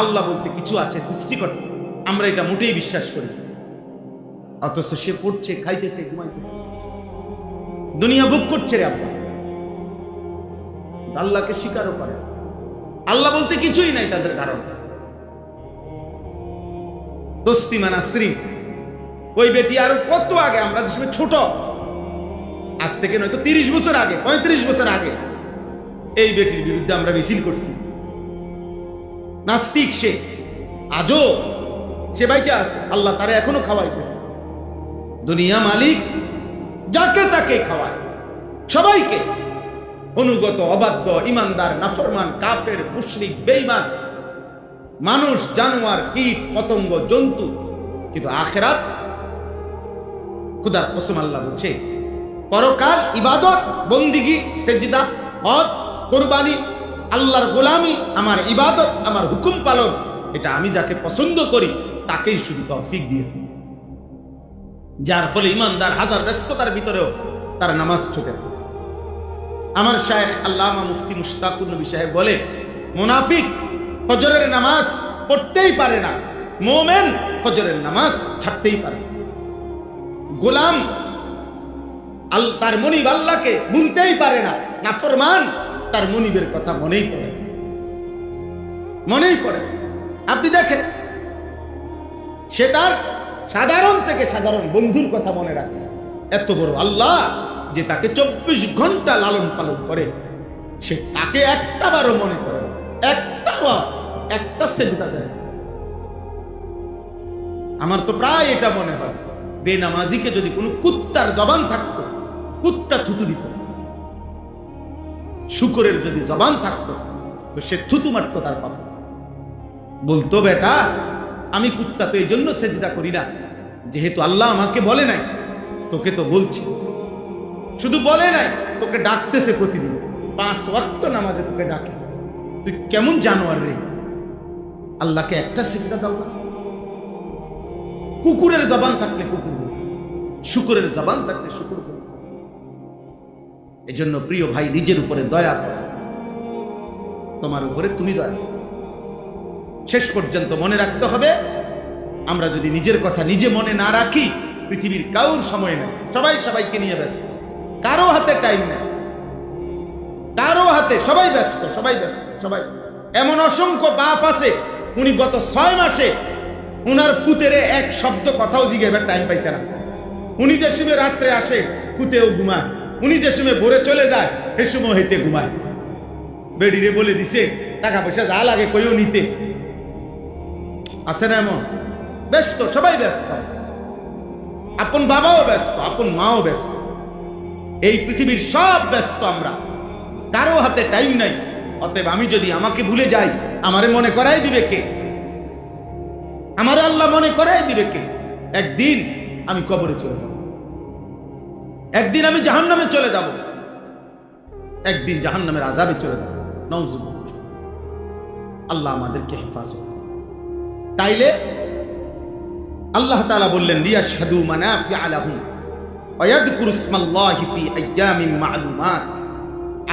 আল্লাহ বলতে কিছু আছে, সৃষ্টিকর্তা, আমরা এটা মোটেই বিশ্বাস করি। অথচ সে পড়ছে, খাইতেছে, ঘুমাইতেছে, দুনিয়া ভোগ করছে রে আব্বা, আল্লাহকে স্বীকারও করে। আল্লাহ বলতে কিছুই নাই তাদের ধারণা। তসলিমা নাসরিন ওই বেটি আরো কত আগে, আমরা দেশে ছোট, আজ থেকে নয়তো 30 বছর আগে, 35 বছর আগে এই বেটির বিরুদ্ধে আমরা মিছিল করছি। নাস্তিক সে, আজও সে বাইচে আছে, আল্লাহ তারে এখনো খাওয়াইতেছে। দুনিয়া মালিক যাকে তাকে খাওয়ায়, সবাইকে, অনুগত, অবাধ্য, ইমানদার, নাফরমান, কাফের, মুশরিক, বেঈমান, মানুষ, জানোয়ার, কীট, পতঙ্গ, জন্তু। কিন্তু আখিরাত, খোদার কসম আল্লাহ বলছে, পরকাল ইবাদত, বন্দিগি, সেজদা, হজ, কুরবানি, আল্লাহর গোলামি, আমার ইবাদত, আমার হুকুম পালন, এটা আমি যাকে পছন্দ করি তাকেই শুধু তৌফিক দিয়ে দিই। যার ফলে ইমানদার হাজার ব্যস্ততার ভিতরেও তার নামাজ ছুটে না। আমার শায়েখ আল্লামা মুফতি মুশতাকুর নবী সাহেব বলে, মুনাফিক ফজরের নামাজ পড়তেই পারে না, মুমিন ফজরের নামাজ ছাড়তেই পারে। গোলাম তার মনিব আল্লাহকে ভুলতেই পারে না, নাফরমান তার মনিবের কথা মনেই পড়ে। আপনি দেখেন, সে তার সাধারণ থেকে সাধারণ বন্ধুর কথা মনে রাখছে। এত বড় আল্লাহ যে তাকে 24 ঘন্টা লালন পালন করে, সে তাকে একটা বারও মনে করে, একটা সেজদা দেয়। আমার তো প্রায় এটা মনে হয়, বেনামাজিকে যদি কোনো কুত্তার জবান থাকতো, কুত্তা থুতু দিত। শুকরের যদি জবান থাকতো তো সে থুতু মারতো তার পাপা। বলতো, বেটা আমি কুত্তা তো এই জন্য সেজদা করি না, যেহেতু আল্লাহ আমাকে বলে নাই, তোকে তো বলছি। শুধু বলে নাই, তোকে ডাকতেছে প্রতিদিন, 5 ওয়াক্ত নামাজে তোকে ডাকে। তুই কেমন জানোয়ার রে, আল্লাহকে একটা সেজদা দাও না। কুকুরের জবান থাকলে কুকুর, শুকরের জবান থাকলে শুকুর। এজন্য প্রিয় ভাই, নিজের উপরে দয়া করো, তোমার উপরে তুমি দয়া। শেষ পর্যন্ত মনে রাখতে হবে, আমরা যদি নিজের কথা নিজে মনে না রাখি, পৃথিবীর কারোর সময় নেই, সবাই সবাইকে নিয়ে ব্যস্ত, কারো হাতে টাইম নেই, কারো হাতে, সবাই ব্যস্ত। সবাই এমন অসংখ্য বাপ আছে, উনি গত 6 মাসে উনার ফুতেরে এক শব্দ কথাও জিজ্ঞাসার টাইম পাইছে না। উনি যে সময় রাত্রে আসে ফুতেও ঘুমায়, উনি যে সময় ভোরে চলে যায় সে সময় হইতে ঘুমায়। বেডিরে বলে দিছে টাকা পয়সা যা লাগে কইও নিতে, আছে না এমন? ব্যস্ত, সবাই ব্যস্ত, আপন বাবাও ব্যস্ত, আপন মাও ব্যস্ত, এই পৃথিবীর সব ব্যস্ত। আমরা কারো হাতে টাইম নাই। অতএব আমি যদি আমাকে ভুলে যাই, আমারে মনে করাই দিবে কে? আমারে আল্লাহ মনে করাই দিবে কে? একদিন আমি কবরে চলে যাব, একদিন আমি জাহান্নামে চলে যাব, একদিন জাহান্নামের আযাবে চলে যাব। নাউযুবিল্লাহ, আল্লাহ আমাদেরকে হেফাজত। তাইলে আল্লাহ তাআলা বললেন, লিয়াশহাদু মানাফিআ লাহুম ওয়া ইয়াযকুরু ইসমাল্লাহি ফি আইয়ামিন মা'লুমাত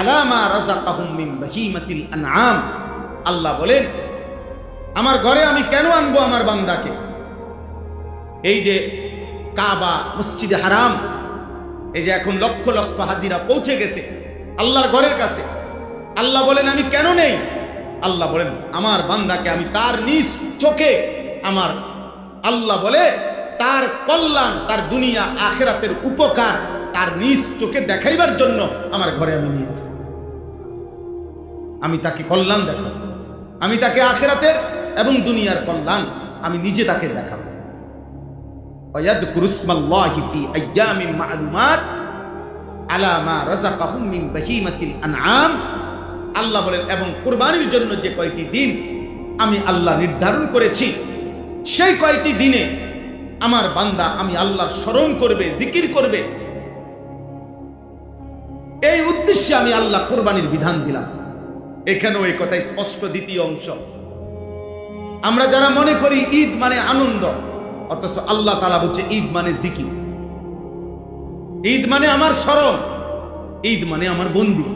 আলা মা রাযাকাহুম মিন বাহিমাতিল আনআম। আল্লাহ বলেন, আমার ঘরে আমি কেন আনবো আমার বান্দাকে? এই যে কাবা, মসজিদে হারাম, এই যে এখন লক্ষ লক্ষ হাজিরা পৌঁছে গেছে আল্লাহর ঘরের কাছে, আল্লাহ বলেন আমি কেন নেই? আল্লাহ বলেন আমার বান্দাকে আমি তার নিজ চোখে, আমার আল্লাহ বলে তার কল্যাণ, তার দুনিয়া আখিরাতের উপকার তার নিজ চোখে দেখাইবার জন্য আমার ঘরে আমি নিয়েছি। আমি তাকে কল্যাণ দেখাবো, আমি তাকে আখিরাতের এবং দুনিয়ার কল্যাণ আমি নিজে তাকে দেখাবো। ওয়ায়াযকুরু ইসমাল্লাহি ফি আইয়ামিন মা'লুমাত আলা মা রাযাকাহুম মিন বাহিমাতিল আনআম। আল্লাহ বলেন এবং কুরবানির জন্য যে কয়টি দিন আমি আল্লাহ নির্ধারণ করেছি, সেই কয়টি দিনে আমার বান্দা আমি আল্লাহর স্মরণ করবে, জিকির করবে, এই উদ্দেশ্যে আমি আল্লাহ কুরবানির বিধান দিলাম। এখানেও এই কথা স্পষ্ট। দ্বিতীয় অংশ, আমরা যারা মনে করি ঈদ মানে আনন্দ, অথচ আল্লাহ তাআলা বলছে ঈদ মানে জিকির, ঈদ মানে আমার স্মরণ, ঈদ মানে আমার বন্দি।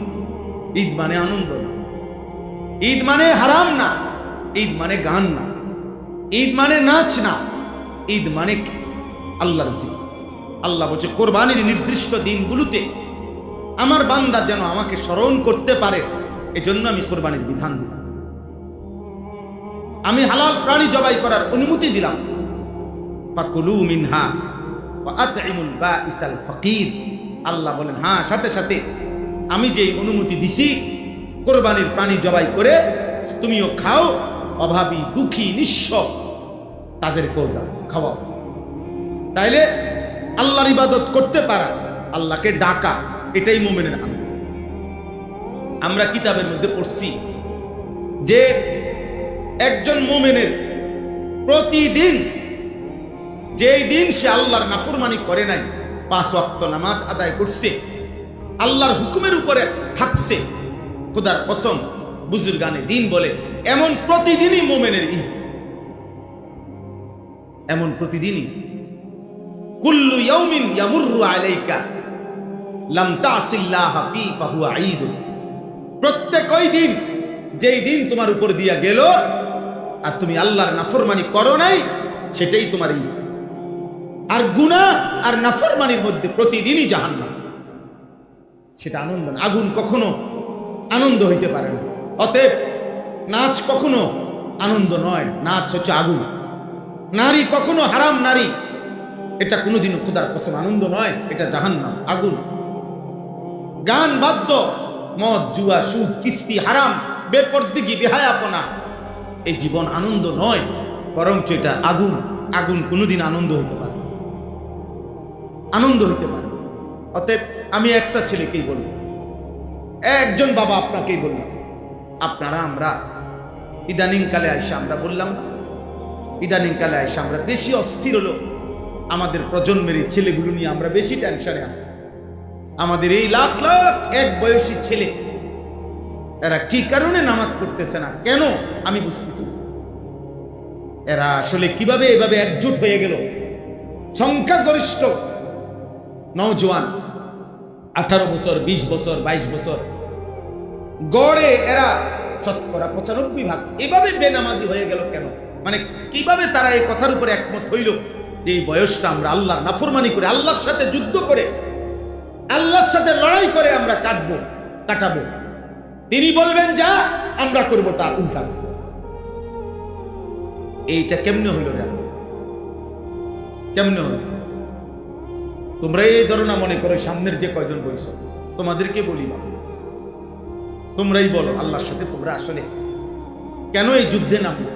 ঈদ মানে আনন্দ না, ঈদ মানে হারাম না, ঈদ মানে গান না, ঈদ মানে নাচ না, ঈদ মানে আল্লাহর জিকির। আল্লাহ বলছে কোরবানির নির্দিষ্ট দিনগুলোতে আমার বান্দা যেন আমাকে স্মরণ করতে পারে, এজন্য আমি কোরবানির বিধান দিলাম, আমি হালাল প্রাণী জবাই করার অনুমতি দিলাম। ফাকুলু মিনহা ওয়া আতইমুল বাঈসাল ফাকির। আল্লাহ বলেন হ্যাঁ, সাথে সাথে আমি যে অনুমতি দিছি কোরবানির প্রাণী জবাই করে তুমিও খাও, অভাবী দুঃখী নিঃস্ব তাদেরকেও দাও, খাওয়াও। তাইলে আল্লাহর ইবাদত করতে পারা, আল্লাহকে ডাকা, এটাই মুমিনের আনন্দ। আমরা কিতাবের মধ্যে পড়ছি যে একজন মুমিনের প্রতিদিন, যেই দিন সে আল্লাহর নাফরমানি করে নাই, 5 ওয়াক্ত নামাজ আদায় করছে, আল্লাহর হুকুমের উপরে থাকছে, খোদার কসম বুজুর্গানে দিন বলে এমন প্রতিদিনই মুমিনের ঈদ, এমন প্রতিদিনই। কুল্লু ইয়াউমিন ইয়ামুররু আলাইকা লাম তাসিল্লাহ ফি ফাহুয়া ঈদ। প্রত্যেক ওই দিন যেই দিন তোমার উপর দিয়া গেল আর তুমি আল্লাহর নাফরমানি করো নাই, সেটাই তোমার ঈদ। আর গুনাহ আর নাফরমানির মধ্যে প্রতিদিনই জাহান্নাম, সেটা আনন্দ না। আগুন কখনো আনন্দ হইতে পারে না, অতএব নাচ কখনো আনন্দ নয়, নাচ হচ্ছে আগুন। নারী কখনো হারাম নারী, এটা কোনোদিনও খোদার কসম আনন্দ নয়, এটা জাহান্নাম, আগুন। গান বাদ্য, মদ জুয়া সুদ কিস্তি হারাম বেপরদিগি বেহায়াপনা, এই জীবন আনন্দ নয়, বরঞ্চ এটা আগুন। আগুন কোনোদিন আনন্দ হইতে পারে, আনন্দ হইতে পারে। অতএব আমি একটা ছেলেকেই বলবো, একজন বাবা আপনাকেই বললাম, আপনারা আমরা ইদানিং কালে আইসা আমরা বললাম, ইদানিং কালে আইসা আমরা বেশি অস্থির হলো, আমাদের প্রজন্মের এই ছেলেগুলো নিয়ে আমরা বেশি টেনশনে আছি। আমাদের এই লাখ লাখ এক বয়সী ছেলে, এরা কি কারণে নামাজ পড়তেছে না, কেন আমি বুঝতেছি না। এরা আসলে কিভাবে এভাবে একজোট হয়ে গেল? সংখ্যাগরিষ্ঠ নওজোয়ান 18 বছর 20 বছর 22 বছর গড়ে এরা শতকরা 95% এভাবে বেনামাজি হয়ে গেল কেন? মানে কিভাবে তারা এই কথার উপরে একমত হইল যে এই বয়সটা আমরা আল্লাহর নাফরমানি করে, আল্লাহর সাথে যুদ্ধ করে, আল্লাহর সাথে লড়াই করে আমরা কাটাবো। তিনি বলবেন যা, আমরা করব তার উল্টা। এইটা কেমনে হইল? কেমনে হইল? তোমরা এই ধারণা মনে করো, সামনের যে কয়জন বইছো তোমাদেরকে বলি না, তোমরাই বলো আল্লাহর সাথে তোমরা আসলে কেন এই যুদ্ধে নামলো?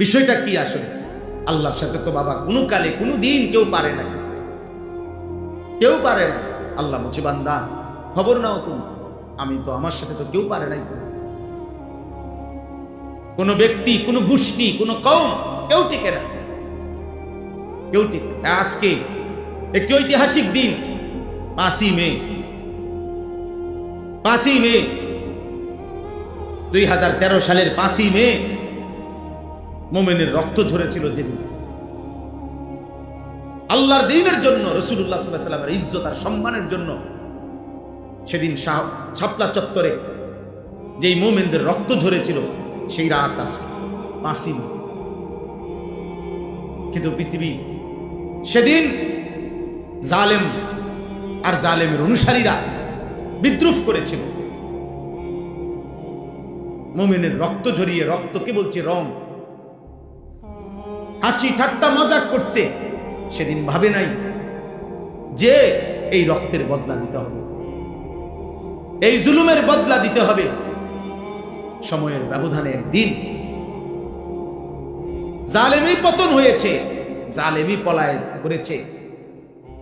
বিষয়টা কি আসলে? আল্লাহর সাথে তো বাবা কোনো কালে কোনো দিন কেউ পারে না, কেউ পারে না। আল্লাহ বলছে বান্দা খবর নাও তুমি, আমি তো আমার সাথে তো কেউ পারে নাই। কোনো ব্যক্তি, কোনো গোষ্ঠী, কোনো কওম কেউ টিকে না, কেউ টিকে। আজকে একটি ঐতিহাসিক দিন, 5ই মে 2013 সালের 5ই মে মোমেনের রক্ত ঝরেছিল যেদিন। আল্লাহর দ্বীনের জন্য, রাসূলুল্লাহ সাল্লাল্লাহু আলাইহি ওয়াসাল্লামের ইজ্জত আর সম্মানের জন্য সেদিন শাপলা চত্বরে যেই মোমেনদের রক্ত ঝরেছিল, সেই রাত আছে 5ই মে। কিন্তু পৃথিবী সেদিন জালেম আর জালেমের অনুসারীরা বিদ্রুপ করেছিল, মোমেনের রক্ত ঝরিয়ে, রক্তকে বলছে রং, হাসি ঠাট্টা মজাক করছে। সেদিন ভাবে নাই যে এই রক্তের বদলা দিতে হবে, এই জুলুমের বদলা দিতে হবে। সময়ের ব্যবধানে একদিন জালেমই পতন হয়েছে, জালেমই পলায়ন করেছে।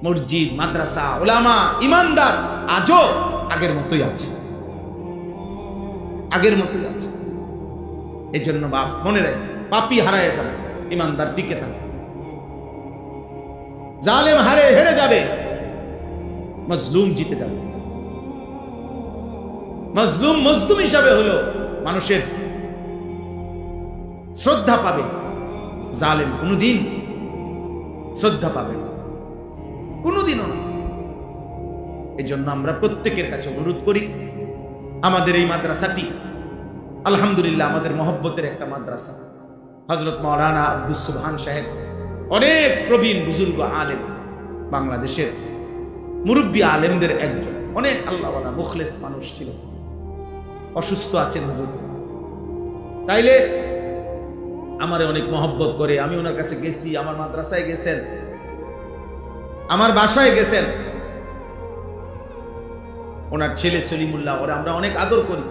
মসজিদ, মাদ্রাসা, উলামা, ইমানদার আজও আগের মতোই আছে, আগের মতোই আছে। এই জন্য বাপ মনে রাখ, পাপী হারায় যাবে, ইমানদার টিকে থাকবে। জালেম হেরে যাবে, মজলুম জিতে যাবে। মজলুম মজলুম হিসাবে হলো মানুষের শ্রদ্ধা পাবে, জালেম কোনদিন শ্রদ্ধা পাবে না, কোনদিনও না। এই জন্য আমরা প্রত্যেকের কাছে অনুরোধ করি, আমাদের এই মাদ্রাসাটি আলহামদুলিল্লাহ আমাদের মহব্বতের একটা মাদ্রাসা। হযরত মাওলানা আব্দুস সুবহান সাহেব অনেক প্রবীণ বুজুর্গ আলেম, বাংলাদেশের মুরব্বী আলেমদের একজন, অনেক আল্লাহওয়ালা মুখলেস মানুষ ছিল, অসুস্থ আছেন হুজুর। তাইলে আমারে অনেক মহব্বত করে, আমি ওনার কাছে গেছি, আমার মাদ্রাসায় গেছেন, আমার বাসায় গেছেন। ওনার ছেলে সলিমুল্লাহ, ওরা আমরা অনেক আদর করি।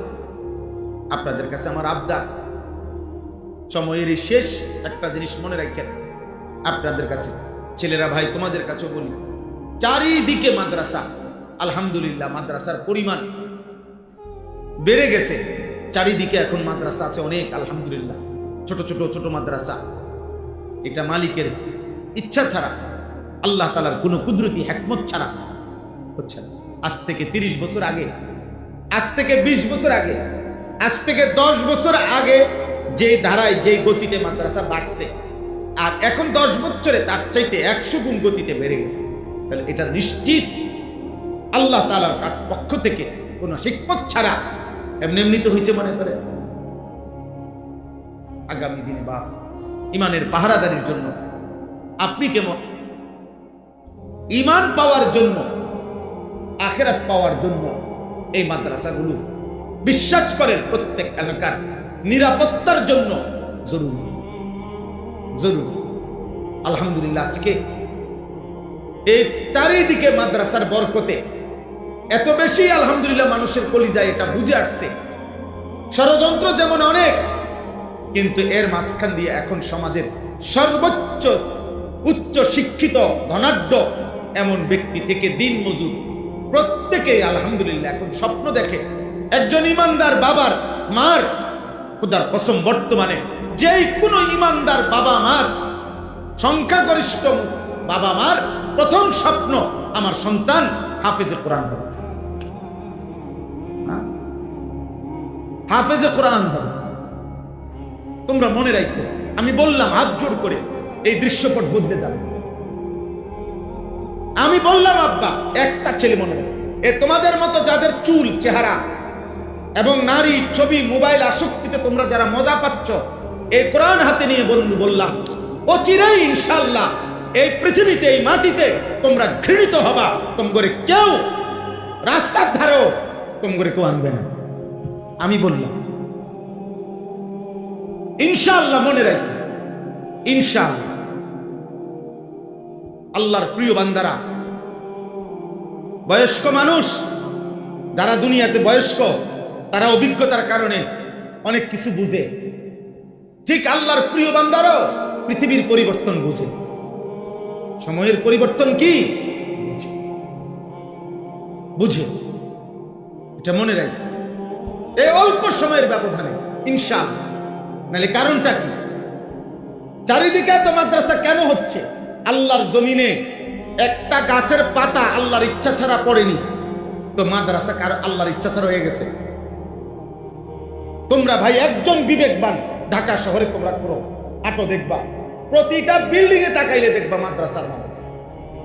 আপনাদের কাছে আমার আবদার, সময়ের শেষ একটা জিনিস মনে রাখেন, আপনাদের কাছে ছেলেরা, ভাই তোমাদের কাছে বলি, চারিদিকে মাদ্রাসা, আলহামদুলিল্লাহ মাদ্রাসার পরিমাণ বেড়ে গেছে। চারিদিকে এখন মাদ্রাসা আছে অনেক, আলহামদুলিল্লাহ, ছোট ছোট ছোট মাদ্রাসা। এটা মালিকের ইচ্ছা ছাড়া, আল্লাহ তাআলার কোনো কুদরতি হিকমত ছাড়া হচ্ছে না। আজ থেকে 30 বছর আগে, আজ থেকে 20 বছর আগে, আজ থেকে 10 বছর আগে যে ধারায় যে গতিতে মাদ্রাসা বাড়ছে, আর এখন 10 বছরে তার চাইতে 100 গুণ গতিতে বেড়ে গেছে। তাহলে এটা নিশ্চিত আল্লাহ তাআলার পক্ষ থেকে কোনো হিকমত ছাড়া এমনি এমনি তো হয়েছে মনে করে। আগামী দিনে বাপ ইমানের পাহারাদারির জন্য আপনি কেমন, ইমান পাওয়ার জন্য, আখিরাত পাওয়ার জন্য এই মাদ্রাসাগুলো বিশ্বাস করেন প্রত্যেক এলাকার নিরাপত্তার জন্য জরুরি জরুরি। আলহামদুলিল্লাহ আজকে এই চারিদিকে মাদ্রাসার বরকতে এত বেশি আলহামদুলিল্লাহ মানুষের কলিজায় এটা বুঝে আসছে। ষড়যন্ত্র যেমন অনেক, কিন্তু এর মাঝখান দিয়ে এখন সমাজের সর্বোচ্চ উচ্চ শিক্ষিত ধনাঢ্য এমন ব্যক্তি থেকে দিন মজুর প্রত্যেকেই আলহামদুলিল্লাহ এখন স্বপ্ন দেখে একজন ইমানদার বাবার মার, খুদার কসম বর্তমানে যেই কোনো ইমানদার বাবা মার, সংখ্যাগরিষ্ঠ বাবা মার প্রথম স্বপ্ন আমার সন্তান হাফেজে কোরআন হবে, হাফেজে কোরআন হবে। তোমরা মনে রাখো, আমি বললাম হাত জোর করে এই দৃশ্যপট বদলে যাবে। আমি বললাম আব্বা একটা ছেলে মনে রাখো, এ তোমাদের মতো যাদের চুল চেহারা এবং নারী ছবি মোবাইল আসক্তিতে তোমরা যারা মজা পাচ্ছ, এই কোরআন হাতে নিয়ে বন্ধু বললাম অচিরেই ইনশাআল্লাহ এই পৃথিবীতে এই মাটিতে তোমরা ঘৃণিত হবা। তোমরে কেউ রাস্তার ধারেও তোমরে কেউ আনবে না। আমি বললাম ইনশাআল্লাহ, মনে রাখো ইনশাআল্লাহ। আল্লাহর প্রিয় বান্দারা, বয়স্ক মানুষ যারা দুনিয়াতে বয়স্ক, তারা অভিজ্ঞতার কারণে অনেক কিছু বুঝে। ঠিক আল্লাহর প্রিয় বান্দারাও পৃথিবীর পরিবর্তন বুঝে, সময়ের পরিবর্তন কি বুঝে। এটা মনে রাখি এই অল্প সময়ের ব্যবধানে ইনশাআল্লাহ। নাহলে কারণটা কি? চারিদিকে এত মাদ্রাসা কেন হচ্ছে? আল্লাহর জমিনে একটা গাছের পাতা আল্লাহর ইচ্ছা ছাড়া পড়েনি, তো মাদ্রাসা কার আল্লাহর ইচ্ছা ছাড়া হয়ে গেছে? তোমরা ভাই একজন বিবেকবান ঢাকা শহরে তোমরা করো, আটো দেখবা প্রতিটা বিল্ডিং এ তাকাইলে দেখবা মাদ্রাসার মাদ্রাসা।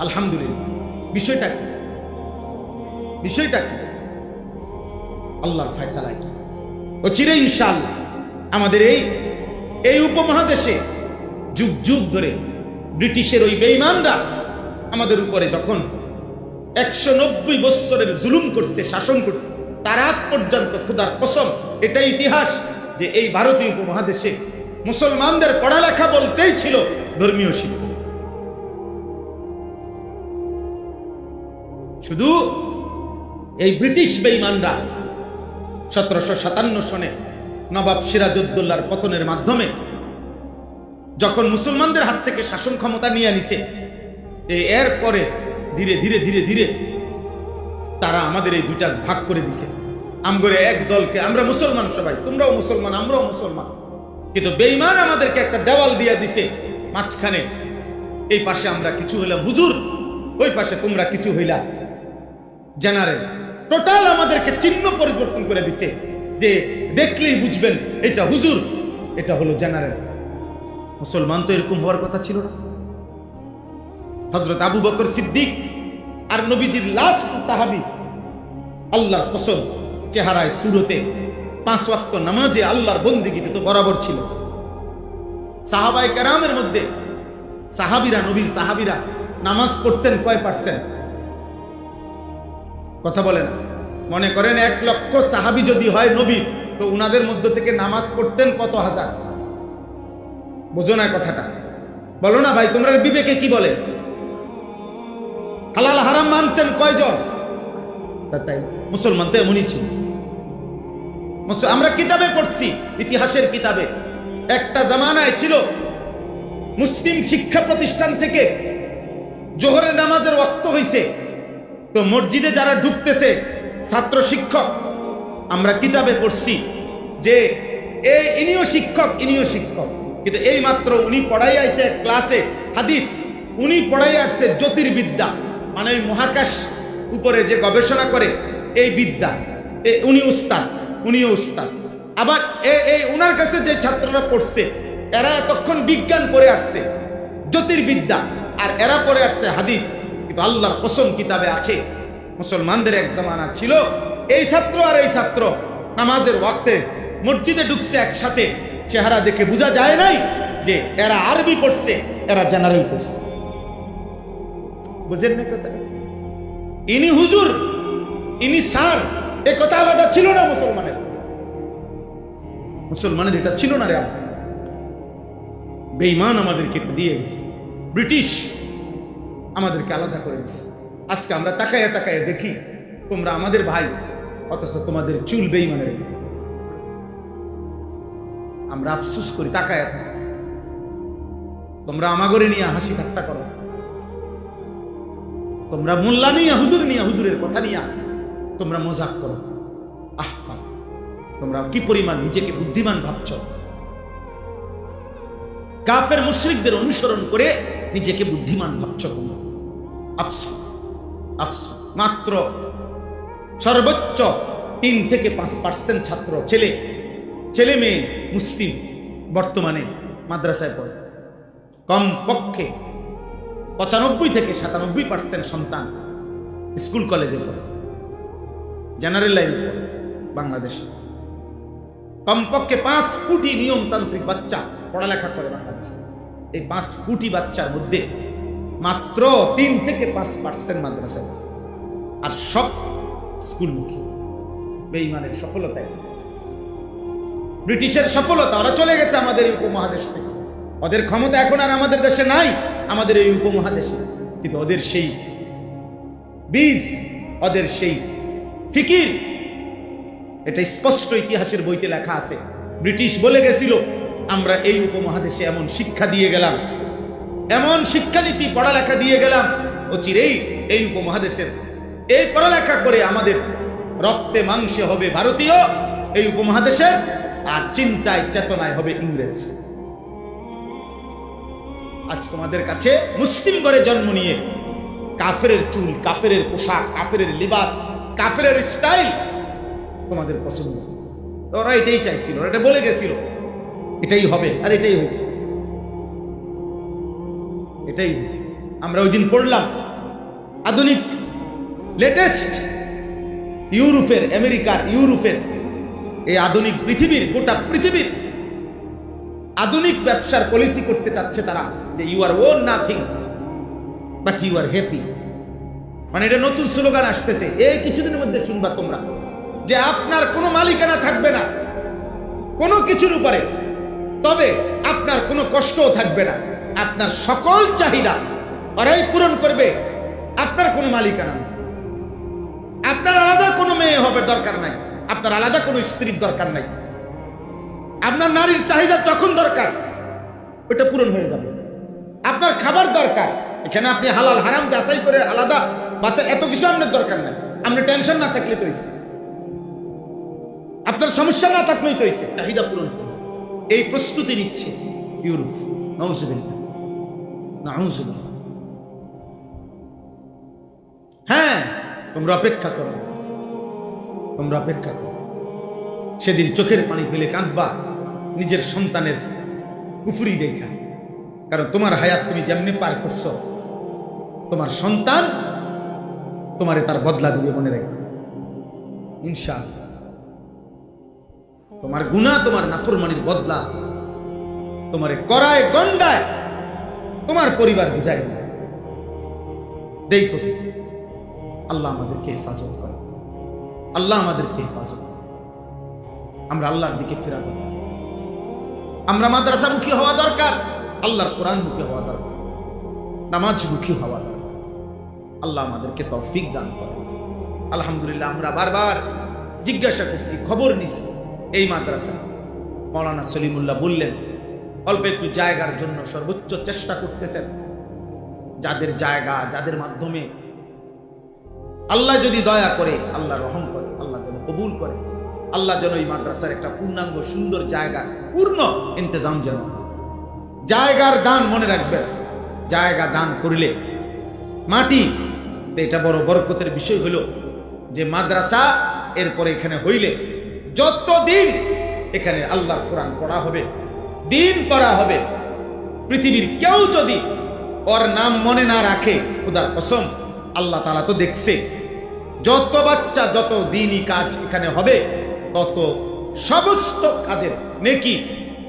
আলহামদুলিল্লাহ। বিষয়টা কি? বিষয়টা কি? আল্লাহর ফয়সালা কি? ও চিরে ইনশাআল্লাহ আমাদের এই উপমহাদেশে যুগ যুগ ধরে ব্রিটিশের ওই বেঈমানরা আমাদের উপরে যখন 190 বছরের জুলুম করছে, শাসন করছে, তার আগ পর্যন্ত খোদার কসম এটাই ইতিহাস যে এই ভারতীয় উপমহাদেশে মুসলমানদের পড়ালেখা বলতেই ছিল ধর্মীয় শিক্ষা। শুধু এই ব্রিটিশ বেঈমানরা 1757 সনে নবাব সিরাজউদ্দৌলার পতনের মাধ্যমে যখন মুসলমানদের হাত থেকে শাসন ক্ষমতা নিয়ে নিছে, এরপরে ধীরে ধীরে ধীরে ধীরে তারা আমাদের এই দুইটা ভাগ করে দিছে। আমগরে এক দলকে, আমরা মুসলমান সবাই, তোমরাও মুসলমান আমরাও মুসলমান, কিন্তু বেঈমান আমাদেরকে একটা দেওয়াল দিয়ে দিছে মাঝখানে। এই পাশে আমরা কিছু হইলাম হুজুর, ওই পাশে তোমরা কিছু হইলা জেনারেল। টোটাল আমাদেরকে চিহ্ন পরিবর্তন করে দিছে যে দেখলেই বুঝবেন এটা হুজুর, এটা হলো জেনারেল। মুসলমান তো এরকম হওয়ার কথা ছিল না। হযরত আবু বকর সিদ্দিক আর নবীজির লাস্ট সাহাবী, আল্লাহর কসম, চেহারায় সুরতে 5 ওয়াক্ত নামাজে আল্লাহর বন্দেগীতে তো বরাবর ছিল। সাহাবায়ে কেরামের মধ্যে সাহাবীরা, নবীর সাহাবীরা নামাজ পড়তেন কয় পার্সেন্ট? কথা বলে না। মনে করেন 1 লক্ষ সাহাবী যদি হয় নবী, তো উনাদের মধ্য থেকে নামাজ পড়তেন কত হাজার? বোঝো না কথাটা? বলো না ভাই, তোমরা বিবেকে কি বলে? হালাল হারাম মানতেন কয়জন? তাই মুসলমান তো এমনই ছিল। আমরা কিতাবে পড়ছি, ইতিহাসের কিতাবে, একটা জামানায় ছিল মুসলিম শিক্ষা প্রতিষ্ঠান থেকে জোহরের নামাজের ওয়াক্ত হইছে, তো মসজিদে যারা ঢুকতেছে ছাত্র শিক্ষক, আমরা কিতাবে পড়ছি যে ইনিও শিক্ষক, ইনিও শিক্ষক, কিন্তু এই মাত্র উনি পড়াই আইছে ক্লাসে হাদিস, উনি পড়াই আসছে জ্যোতির্বিদ্যা, মানে ওই মহাকাশ উপরে যে গবেষণা করে এই বিদ্যা, উনি উস্তাদ, উনিও উস্তাদ। আবার উনার কাছে যে ছাত্ররা পড়ছে এরা এতক্ষণ বিজ্ঞান পড়ে আসছে, জ্যোতির্বিদ্যা, আর এরা পড়ে আসছে হাদিস। কিন্তু আল্লাহর কসম কিতাবে আছে, মুসলমানদের এক জামানা ছিল এই ছাত্র আর এই ছাত্র নামাজের ওয়াক্তে মসজিদে ঢুকছে একসাথে, চেহারা দেখে বোঝা যায় নাই যে এরা আরবি পড়ছে, এরা জেনারেল পড়ছে। বুঝেন না কথা? ইনি হুজুর, ইনি স্যার, এ কথা আলাদা ছিল না মুসলমানের। মুসলমানের এটা ছিল না রে। বেঈমান আমাদেরকে দিয়ে গেছে, ব্রিটিশ আমাদেরকে আলাদা করে দিয়েছে। আজকে আমরা তাকায় তাকায় দেখি তোমরা আমাদের ভাই, অথচ তোমাদের চুল বেঈমানের। আমরা আফসোস করি, তাকায় থাকি। তোমরা আমাগরে নিয়ে হাসি ঠাট্টা করো, তোমরা মোল্লা নিয়ে, হুজুর নিয়ে, হুজুরের কথা নিয়ে তোমরা মজাক করো। আহ, তোমরা কি পরিমাণ নিজেকে বুদ্ধিমান ভাবছ। কাফের মুশরিকদের অনুসরণ করে নিজেকে বুদ্ধিমান ভাবছ তোমরা। আফসোস, আফসোস। মাত্র সর্বোচ্চ 3 থেকে 5% ছাত্র, ছেলে মেয়ে মুসলিম বর্তমানে মাদ্রাসায় পড়ে। কম পক্ষে 95 থেকে 97% সন্তান স্কুল কলেজে পড়ে, জেনারেল লাইনে পড়ে। বাংলাদেশে কমপক্ষে 5 কোটি নিয়মতান্ত্রিক বাচ্চা পড়ালেখা করে বাংলাদেশে। এই 5 কোটি বাচ্চার মধ্যে মাত্র 3 থেকে 5% মাদ্রাসায়, আর সব স্কুলমুখী। বেঈমানের সফলতায়, ব্রিটিশের সফলতা, ওরা চলে গেছে আমাদের এই উপমহাদেশ থেকে। ওদের ক্ষমতা এখন আর আমাদের দেশে নাই, আমাদের এই উপমহাদেশে, কিন্তু ওদের সেই বীজ, ওদের সেই ফিকির, এটা স্পষ্ট ইতিহাসের বইতে লেখা আছে। ব্রিটিশ বলে গেছিল, আমরা এই উপমহাদেশে এমন শিক্ষা দিয়ে গেলাম, এমন শিক্ষানীতি পড়ালেখা দিয়ে গেলাম, অচিরেই এই উপমহাদেশের এই পড়ালেখা করে আমাদের রক্তে মাংসে হবে ভারতীয় এই উপমহাদেশের, আর চিন্তায় চেতনায় হবে ইংরেজ। আজ তোমাদের কাছে মুসলিম ঘরে জন্ম নিয়ে কাফের চুল, কাফের পোশাক, কাফের লিবাস, কাফের স্টাইল তোমাদের পছন্দ। ওরা এটাই চাইছিল, ওরা এটা বলে গেছিল এটাই হবে, আর এটাই হয়েছে, এটাই হয়েছে। আমরা ওই দিন পড়লাম আধুনিক লেটেস্ট ইউরোপের, আমেরিকার, ইউরোপের এই আধুনিক পৃথিবীর, গোটা পৃথিবীর আধুনিক ব্যবসার পলিসি করতে চাচ্ছে তারা, যে you are own nothing but you are happy. মানে এটা নতুন স্লোগান আসতেছে, এই কিছুদিনের মধ্যে শুনবা তোমরা, যে আপনার কোনো মালিকানা থাকবে না কোনো কিছুর উপরে, তবে আপনার কোনো কষ্টও থাকবে না, আপনার সকল চাহিদা ওরাই পূরণ করবে, আপনার কোনো মালিকানা নেই, আপনার আলাদা কোনো মেয়ে হবে দরকার নাই, আপনার আলাদা কোনো স্ত্রীর দরকার নাই, আপনার নারীর চাহিদা যখন দরকার ওটা পূরণ হয়ে যাবে। আপনার খাবার দরকার, এখানে আপনি হালাল হারাম যাচাই করে আলাদা বাচ্চা, এত কিছু আপনার দরকার নাই। আপনার টেনশন না থাকলে তো হয়েছে, আপনার সমস্যা না থাকলেই তো হয়েছে, চাহিদা পূরণ করুন। এই প্রস্তুতি নিচ্ছে ইউরোপ। নাউজুবিল্লাহ, নাউজুবিল্লাহ। হ্যাঁ, তোমরা অপেক্ষা করো, তোমরা অপেক্ষা করো। সেদিন চোখের পানি ফেলে কাঁদবা নিজের সন্তানের কুফরি দেখা, কারণ তোমার হায়াত তুমি যেমনি পার করছো, তোমার সন্তান তোমারে তার বদলা দিবে, মনে রাখবে ইনশাআল্লাহ। তোমার গুনাহ, তোমার নাফরমানির বদলা তোমারে করায় গন্ডায় তোমার পরিবার বুঝাই দেবে। দেখো আল্লাহ আমাদেরকে হেফাজত করে, আল্লাহ আমাদেরকে হেফাজত করে। আমরা আল্লাহর দিকে ফেরা দরকার, আমরা মাদ্রাসামুখী হওয়া দরকার, আল্লাহর কোরআনমুখী হওয়া দরকার, নামাজমুখী হওয়া দরকার। আল্লাহ আমাদেরকে তৌফিক দান করে। আলহামদুলিল্লাহ, আমরা বারবার জিজ্ঞাসা করছি, খবর নিছি, এই মাদ্রাসা মাওলানা সলিমুল্লাহ বললেন অল্প একটু জায়গার জন্য সর্বোচ্চ চেষ্টা করতেছেন। যাদের জায়গা, যাদের মাধ্যমে আল্লাহ যদি দয়া করে, আল্লাহ রহম করে, আল্লাহ যেন কবুল করে, আল্লাহ যেন এই মাদ্রাসার একটা পূর্ণাঙ্গ সুন্দর জায়গা, পূর্ণ ইন্তজাম যেন। জায়গার দান মনে রাখবেন, জায়গা দান করলে মাটি, এটা বড় বরকতের বিষয় হলো যে মাদ্রাসা এরপরে এখানে হইলে যতদিন এখানে আল্লাহর কোরআন পড়া হবে, দিন পড়া হবে, পৃথিবীর কেউ যদি ওর নাম মনে না রাখে, খোদার কসম আল্লাহ তাআলা তো দেখছে, যত বাচ্চা যত দিনই কাজ এখানে হবে তত সমস্ত কাজের নেকি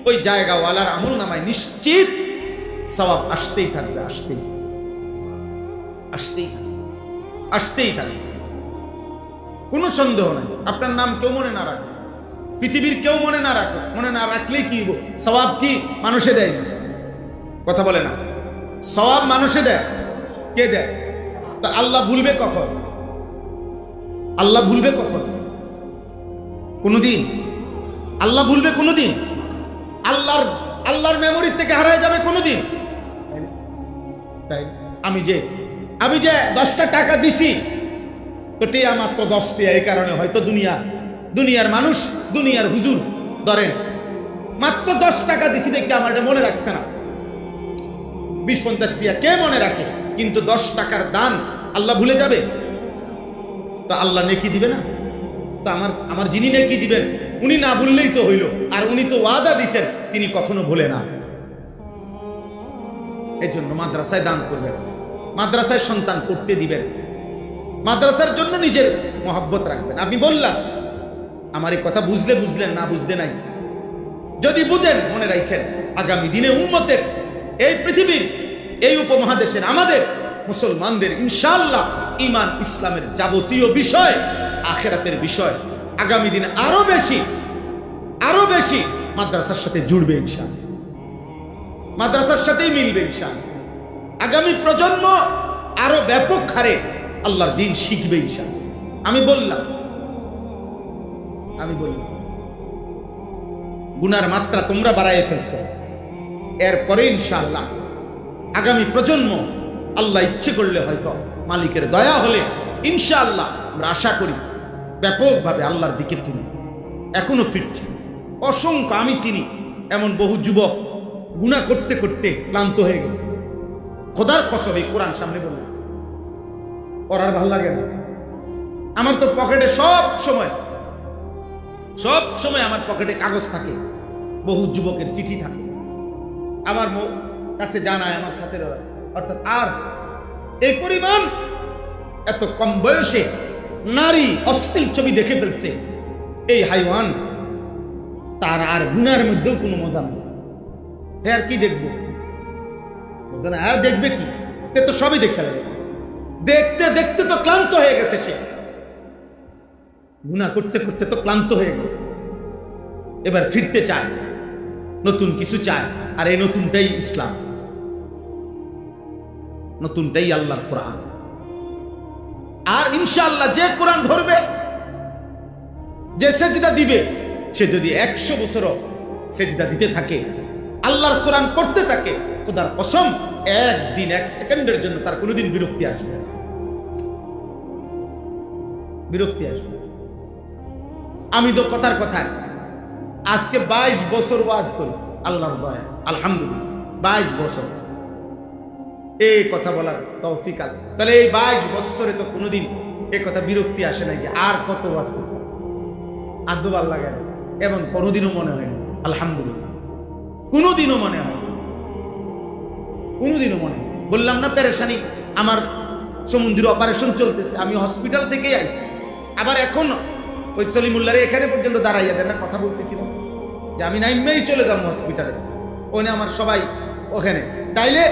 ওই জায়গাওয়ালার আমল নামায় নিশ্চিত সওয়াব আসতেই থাকবে, আসতেই থাকবে, আসতেই থাকবে, কোনো সন্দেহ নাই। আপনার নাম কেউ মনে না রাখে, পৃথিবীর কেউ মনে না রাখে, মনে না রাখলে কি সওয়াব কি মানুষে দেয়? কথা বলে না, সওয়াব মানুষে দেয়, কে দেয়? তো আল্লাহ ভুলবে কখন? আল্লাহ ভুলবে কখন? কোনদিন আল্লাহ ভুলবে? কোনদিন আল্লাহর মেমোরি থেকে হারায় যাবে কোনদিন? তাই আমি যে 10টা টাকা দিছি, তো টিয়া মাত্র 10 টিয়া, এই কারণে হয়তো দুনিয়ার মানুষ, দুনিয়ার হুজুর ধরেন মাত্র 10 টাকা দিছি দেখে আমার এটা মনে রাখছে না। 20-50 টিয়া কে মনে রাখে? কিন্তু 10 টাকার দান আল্লাহ ভুলে যাবে? তো আল্লাহ নেকি দিবে না? তো আমার যিনি নেকি দিবেন উনি না ভুললেই তো হইল, আর উনি তো ওয়াদা দিছেন তিনি কখনো ভুলে না। এই জন্য মাদ্রাসায় দান করবেন, মাদ্রাসায় সন্তান পড়তে দিবেন, মাদ্রাসার জন্য নিজের মহব্বত রাখবেন। আমি বললাম আমার এই কথা বুঝলেন, না বুঝলে নাই। যদি বুঝেন মনে রাখেন, আগামী দিনে উম্মতের, এই পৃথিবীর, এই উপমহাদেশের, আমাদের মুসলমানদের ইনশাআল্লাহ ঈমান ইসলামের যাবতীয় বিষয়, আখিরাতের বিষয় আগামী দিনে আরো বেশি মাদ্রাসার সাথে জুড়বে ইনশাআল্লাহ, মাদ্রাসার সাথেই মিলবে ইনশাআল্লাহ। আগামী প্রজন্ম আরো ব্যাপক হারে আল্লাহর দ্বীন শিখবে ইনশাআল্লাহ। আমি বললাম গুনার মাত্রা তোমরা বাড়াইয়ে ফেলছো, এরপরে ইনশাআল্লাহ আগামী প্রজন্ম আল্লাহ ইচ্ছে করলে, হয়তো মালিকের দয়া হলে ইনশাআল্লাহ আমরা আশা করি ব্যাপকভাবে আল্লাহর দিকে ফিরি। এখনো ফিরছে অসংখ্য, আমি চিনি এমন বহু যুবক গুনাহ করতে করতে ক্লান্ত হয়ে গেছে। খোদার কসম, এই কোরআন সামনে বললাম, পড়ার ভালো লাগে না। আমার তো পকেটে সব সময় আমার পকেটে কাগজ থাকে, বহু যুবকের চিঠি থাকে, আমার কাছে জানায়, আমার সাথে, অর্থাৎ আর এই পরিমাণ এত কম বয়সে নারী অশ্লীল ছবি দেখে ফেলছে, এই হাইওয়ান তার আর গুনার মধ্যেও কোনো মজা নেই। আর কি দেখবো? আর দেখবে কি? তো সবই দেখে ফেলেছে, দেখতে দেখতে তো ক্লান্ত হয়ে গেছে, সে গুনাহ করতে করতে তো ক্লান্ত হয়ে গেছে। এবার ফিরতে চায়, নতুন কিছু চায়, আর এই নতুনটাই ইসলাম, নতুনটাই আল্লাহর কোরআন। আর ইনশাআল্লাহ যে কোরআন ধরবে, যে সেজদা দিবে, সে যদি 100 বছরও সেজদা দিতে থাকে, আল্লাহর কোরআন পড়তে থাকে, খোদার কসম একদিন, 1 সেকেন্ডের জন্য তার কোনোদিন বিরক্তি আসবে না। আমি তো কথার কথায় আজকে 22 বছর ওয়াজ করি, আল্লাহর দয়া, আলহামদুলিল্লাহ 22 বছর এই কথা বলার তৌফিক আল্লাহ। তাহলে এই 22 বছরে তো কোনোদিন এই কথা বিরক্তি আসে নাই যে আর কত ওয়াজ করতে, আদৌ ভালো লাগে না, এবং কোনোদিনও মনে হয় না, আলহামদুলিল্লাহ কোনোদিনও মনে হয়, কোনোদিনও মনে হয়। বললাম না পেরেশানি, আমার সমুদ্রে অপারেশন চলতেছে, আমি হসপিটাল থেকেই আইছি। আবার এখন ওই সলিমুল্লাহরে এখানে পর্যন্ত দাঁড়াইয়া দেন না, কথা বলতেছিলাম যে আমি নাইমেই চলে যাবো হসপিটালে, ওখানে আমার সবাই ওখানে। তাইলে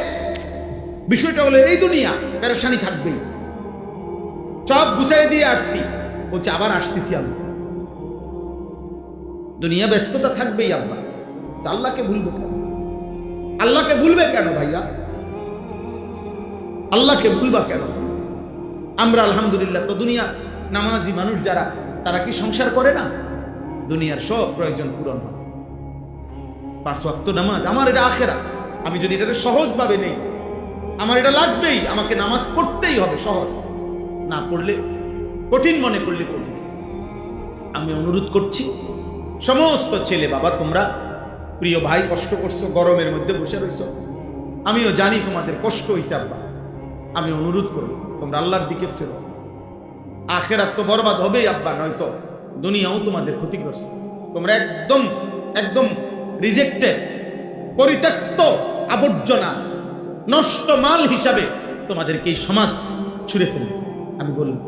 বিষয়টা হলো এই দুনিয়া পেরেশানি থাকবেই, সব গুছাই দিয়ে আসছি, বলছে আবার আসতেছি আমি। দুনিয়া ব্যস্ততা থাকবেই আব্বা, তা আল্লাহকে ভুলবো কেন? আল্লাহকে ভুলবে কেন ভাইয়া? আল্লাহকে ভুলবা কেন? আমরা আলহামদুলিল্লাহ তো দুনিয়া নামাজি মানুষ যারা, তারা কি সংসার করে না? দুনিয়ার সব প্রয়োজন পূরণ হয়। 5 ওয়াক্ত নামাজ আমার এটা আখেরা, আমি যদি এটা সহজভাবে নেই, আমার এটা লাগবেই, আমাকে নামাজ পড়তেই হবে, সহজ না পড়লে কঠিন, মনে করলে কঠিন। আমি অনুরোধ করছি সমস্ত ছেলে বাবা, তোমরা প্রিয় ভাই কষ্ট করছো, গরমের মধ্যে বসে রয়েছো, আমিও জানি তোমাদের কষ্ট হয়েছে আব্বা। আমি অনুরোধ করব তোমরা আল্লাহর দিকে ফেরো, আখেরাত তো বরবাদ হবেই আব্বা, নয়তো দুনিয়াও তোমাদের ক্ষতিগ্রস্ত। তোমরা একদম একদম রিজেক্টেড, পরিত্যক্ত আবর্জনা, নষ্ট মাল হিসাবে তোমাদেরকে এই সমাজ ছুঁড়ে ফেলবে। আমি বললাম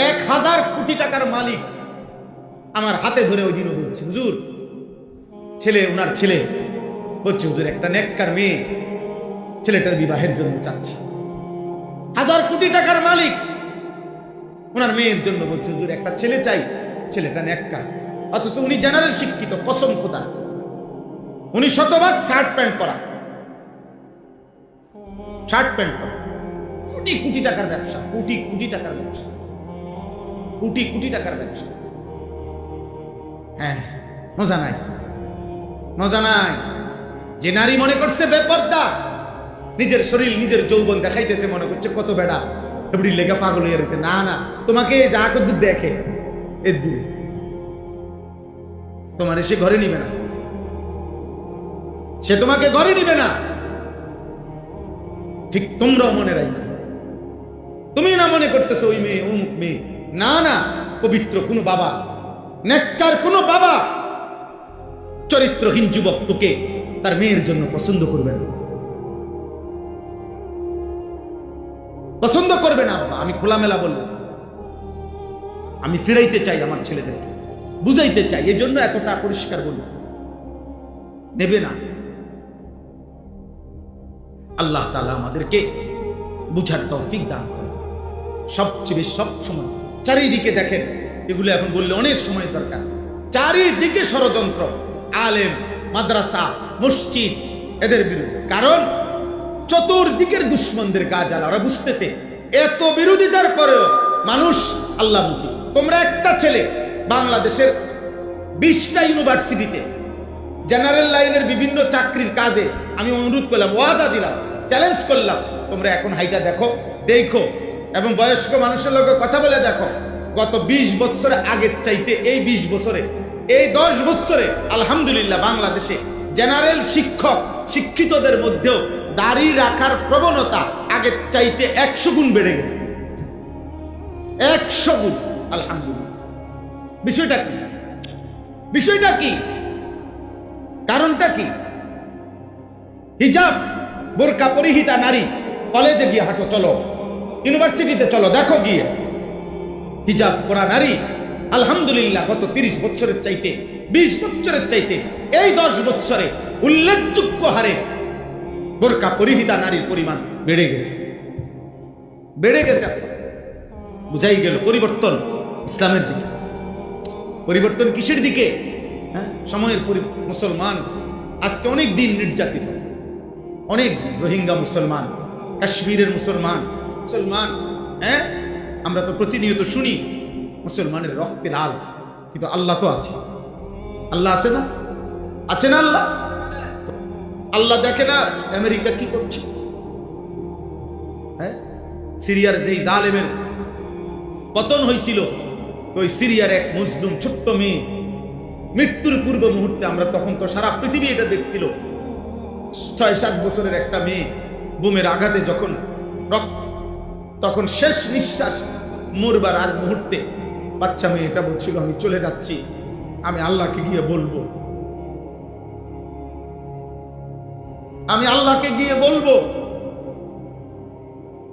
1000 কোটি টাকার মালিক আমার হাতে ধরে ওই দিনও বলছে, হুজুর ওনার ছেলে বলছে, হুজুর একটা নেককার মেয়ে, ছেলেটার বিবাহের জন্য চাচ্ছি। 1000 কোটি টাকার মালিক ওনার মেয়ের জন্য বলছে, হুজুর একটা ছেলে চাই, ছেলেটা নেককার। অথচ উনি জেনারেল শিক্ষিত, কসম খোদা, উনি শতভাগ শার্ট প্যান্ট পরা, কোটি কোটি টাকার ব্যবসা, কোটি কোটি টাকার ব্যবসা, কোটি কোটি টাকার ব্যবসা। হ্যাঁ, মজা নাই, মজা নাই। যে নারী মনে করছে বেপর্দা, নিজের শরীর নিজের যৌবন দেখাইতেছে, মনে করছে কত বেড়া, এবড়ির লেগে পাগল হয়ে রয়েছে। না না, তোমাকে যা কদ্দুর দেখে এর দূর, তোমার সে ঘরে নিবে না, সে তোমাকে ঘরে নিবে না। ঠিক তোমরাও মনে রাখো, তুমি না মনে করতেছো ওই মেয়ে অমুক মেয়ে, না না, পবিত্র কোন বাবা, নেককার কোন বাবা চরিত্রহীন যুবক তোকে তার মেয়ের জন্য পছন্দ করবে না, পছন্দ করবে না। আমি খোলামেলা বলবো, আমি ফিরাইতে চাই আমার ছেলেদেরকে, বুঝাইতে চাই, এই জন্য এতটা পরিষ্কার বলবো, নেবে না। আল্লাহ তাআলা আমাদেরকে বুঝার তৌফিক দান করে। সবচেয়ে বেশি সব সময় চারিদিকে দেখেন, এগুলো এখন বললে অনেক সময় দরকার, চারিদিকে ষড়যন্ত্র, আলেম, মাদ্রাসা, মসজিদ, এদের বিরুদ্ধে। কারণ চতুর্দিকের দুশ্মনদের গা জ্বালা, ওরা বুঝতেছে এত বিরোধিতার পরেও মানুষ আল্লাহমুখী। তোমরা একটা ছেলে বাংলাদেশের 20টা ইউনিভার্সিটিতে জেনারেল লাইনের বিভিন্ন চাকরির কাজে আমি অনুরোধ করলাম, ওয়াদা দিলাম, চ্যালেঞ্জ করলাম, তোমরা এখন হাইটা দেখো এবং বয়স্ক মানুষের লোকের কথা বলে দেখো, গত 20 বছরে আগের চাইতে এই 20 বছরে, এই 10 বছরে আলহামদুলিল্লাহ বাংলাদেশে জেনারেল শিক্ষিতদের মধ্যেও দাড়ি রাখার প্রবণতা আগের চাইতে 100 গুণ বেড়ে গেছে, 100 গুণ। আলহামদুলিল্লাহ। বিষয়টা কি? কারণটা কি? হিজাব বোরকা পরিহিতা নারী কলেজে গিয়ে হাঁটো, চলো ইউনিভার্সিটিতে চলো, দেখো গিয়ে হিজাব পরা নারী আলহামদুলিল্লাহ গত 30 বছরের চাইতে, 20 বছরের চাইতে এই 10 বছরে উল্লেখযোগ্য হারে বোরকা পরিহিতা নারীর পরিমাণ বেড়ে গেছে। বুঝাই গেল পরিবর্তন ইসলামের দিকে। পরিবর্তন কিসের দিকে? সময়ের মুসলমান আজকে অনেক দিন নির্যাতিত, অনেক রোহিঙ্গা মুসলমান, কাশ্মীরের মুসলমান, আমরা তো প্রতিনিয়ত শুনি মুসলমানের রক্তে লাল, কিন্তু আল্লাহ তো আছে, আল্লাহ আছে না? আছে না আল্লাহ? আল্লাহ দেখে না আমেরিকা কি করছে? সিরিয়ার যেই জালেমের পতন হয়েছিল, ওই সিরিয়ার এক মুসলিম ছোট্ট মেয়ে মৃত্যুর পূর্ব মুহূর্তে, আমরা তখন তো সারা পৃথিবী এটা দেখছিল, 6-7 বছরের একটা মেয়ে বোমের আঘাতে তখন শেষ নিঃশ্বাস মরবার আগ মুহূর্তে বাচ্চা মেয়ে এটা বলছিল, আমি চলে যাচ্ছি, আমি আল্লাহকে গিয়ে বলবো, আমি আল্লাহকে গিয়ে বলবো।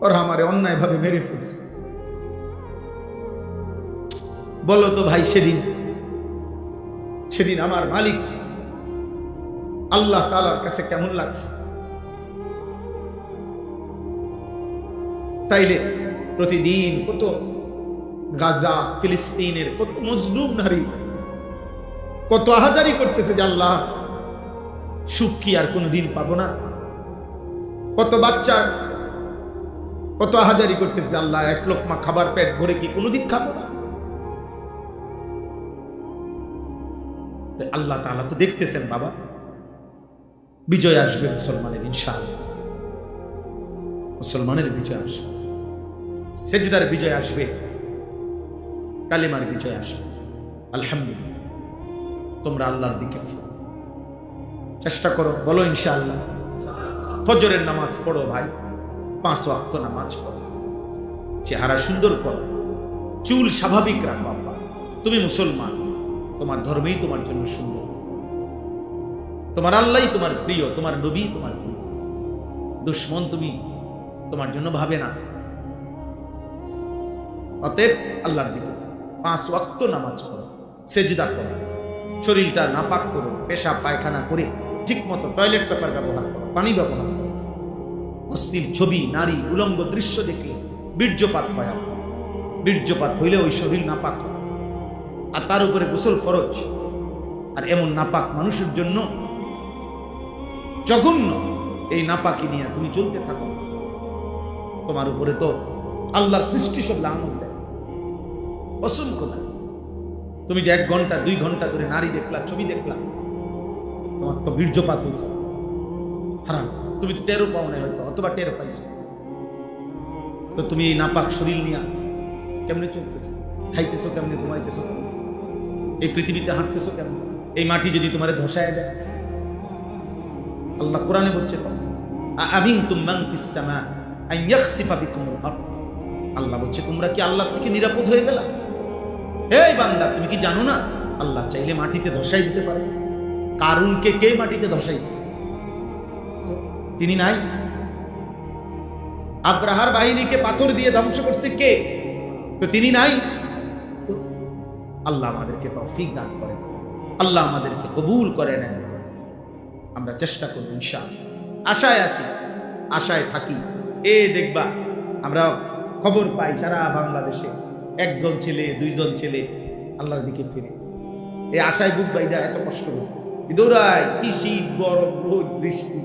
ওরা আমারে অন্যায়ভাবে মেরে ফেলছে। বলো তো ভাই, সেদিন আমার মালিক আল্লাহ তাআলার কাছে কেমন লাগছে? তাইলে প্রতিদিন কত গাজা, ফিলিস্তিনের কত মজলুম নারী কত আহাজারি করতেছে যে আল্লাহ সুখ কি আর কোনদিন পাবো না? কত বাচ্চা কত আহাজারি করতেছে আল্লাহ এক লোকমা খাবার পেট ভরে কি কোনদিন খাবো না? আল্লাহ তাআলা তো দেখতেছেন বাবা, বিজয় আসবে মুসলমানের, ইনশাআল্লাহ মুসলমানের বিজয় আসবে, সেজদার বিজয় আসবে, কালিমার বিজয় আসবে। আলহামদুলিল্লাহ, তোমরা আল্লাহর দিকে চেষ্টা করো, বলো ইনশাআল্লাহ। ফজরের নামাজ পড়ো ভাই, 5 ওয়াক্ত নামাজ পড়ো, চেহারা সুন্দর করো, চুল স্বাভাবিক রাখো। বাবা তুমি মুসলমান, তোমার ধর্মেই তোমার জন্য সুন্দর, তোমার আল্লাহই তোমার প্রিয়, তোমার নবী তোমার প্রিয়, দুশ্মন তুমি তোমার জন্য ভাবে না। অতএব আল্লাহর দিকে 5 ওয়াক্ত নামাজ পড়ো, সেজদা করো, শরীরটা নাপাক করো, পেশাব পায়খানা করে ঠিক মতো টয়লেট পেপার ব্যবহার করো, পানি ব্যবহার করো। অশ্লীল ছবি, নারী, উলঙ্গ দৃশ্য দেখলে বীর্যপাত হয়, বীর্যপাত হইলে ওই শরীর নাপাক হয়, আর তার উপরে গোসল ফরজ। আর এমন নাপাক মানুষের জন্য জঘন্য এই নাপাকি নিয়ে তুমি চলতে থাকো, তোমার উপরে তো আল্লাহর সৃষ্টি সব লানত দেয়, অসংখ্য না। তুমি যে 1 ঘন্টা 2 ঘন্টা ধরে নারী দেখলা, ছবি দেখলা, তোমার তো বীর্যপাত হয়েছে, হারাম। তুমি তো টেরও পাও নাই হয়তো, অথবা টেরও পাইছো। তো তুমি এই নাপাক শরীর নিয়ে কেমনে চলতেছো, খাইতেছো কেমনে, ঘুমাইতেছো কেমনে, এই পৃথিবীতে হাঁটতেছো কেমন? এই মাটি যদি তোমারে ধসায় দেয়, আল্লাহ কোরআনে বলছে তো আমিনতুম মান ফিস সামা আন ইয়াখসিফা বিকুমুল আরদ। আল্লাহ বলছে তোমরা কি আল্লাহর থেকে নিরাপদ হয়ে গেলা? এই বান্দা, তুমি কি জানো না আল্লাহ চাইলে মাটিতে ধসাই দিতে পারে? কারুনকে কে মাটিতে ধসাইছে? তিনি নাই। আব্রাহার বাহিনীকে পাথর দিয়ে ধ্বংস করছে কে? তো তিনি নাই। আল্লাহ আমাদেরকে তৌফিক দান করেন, আল্লাহ আমাদেরকে কবুল করে নেন। আমরা চেষ্টা করব ইনশাআল্লাহ, আশায় আছি, আশায় থাকি। দেখবা আমরা খবর পাই সারা বাংলাদেশে 1 জন ছেলে 2 জন ছেলে আল্লাহর দিকে ফিরে, এই আশায় বুক বাইদা এত কষ্ট করে দৌড়ায়, কি শীত, গরম, রোদ, বৃষ্টি।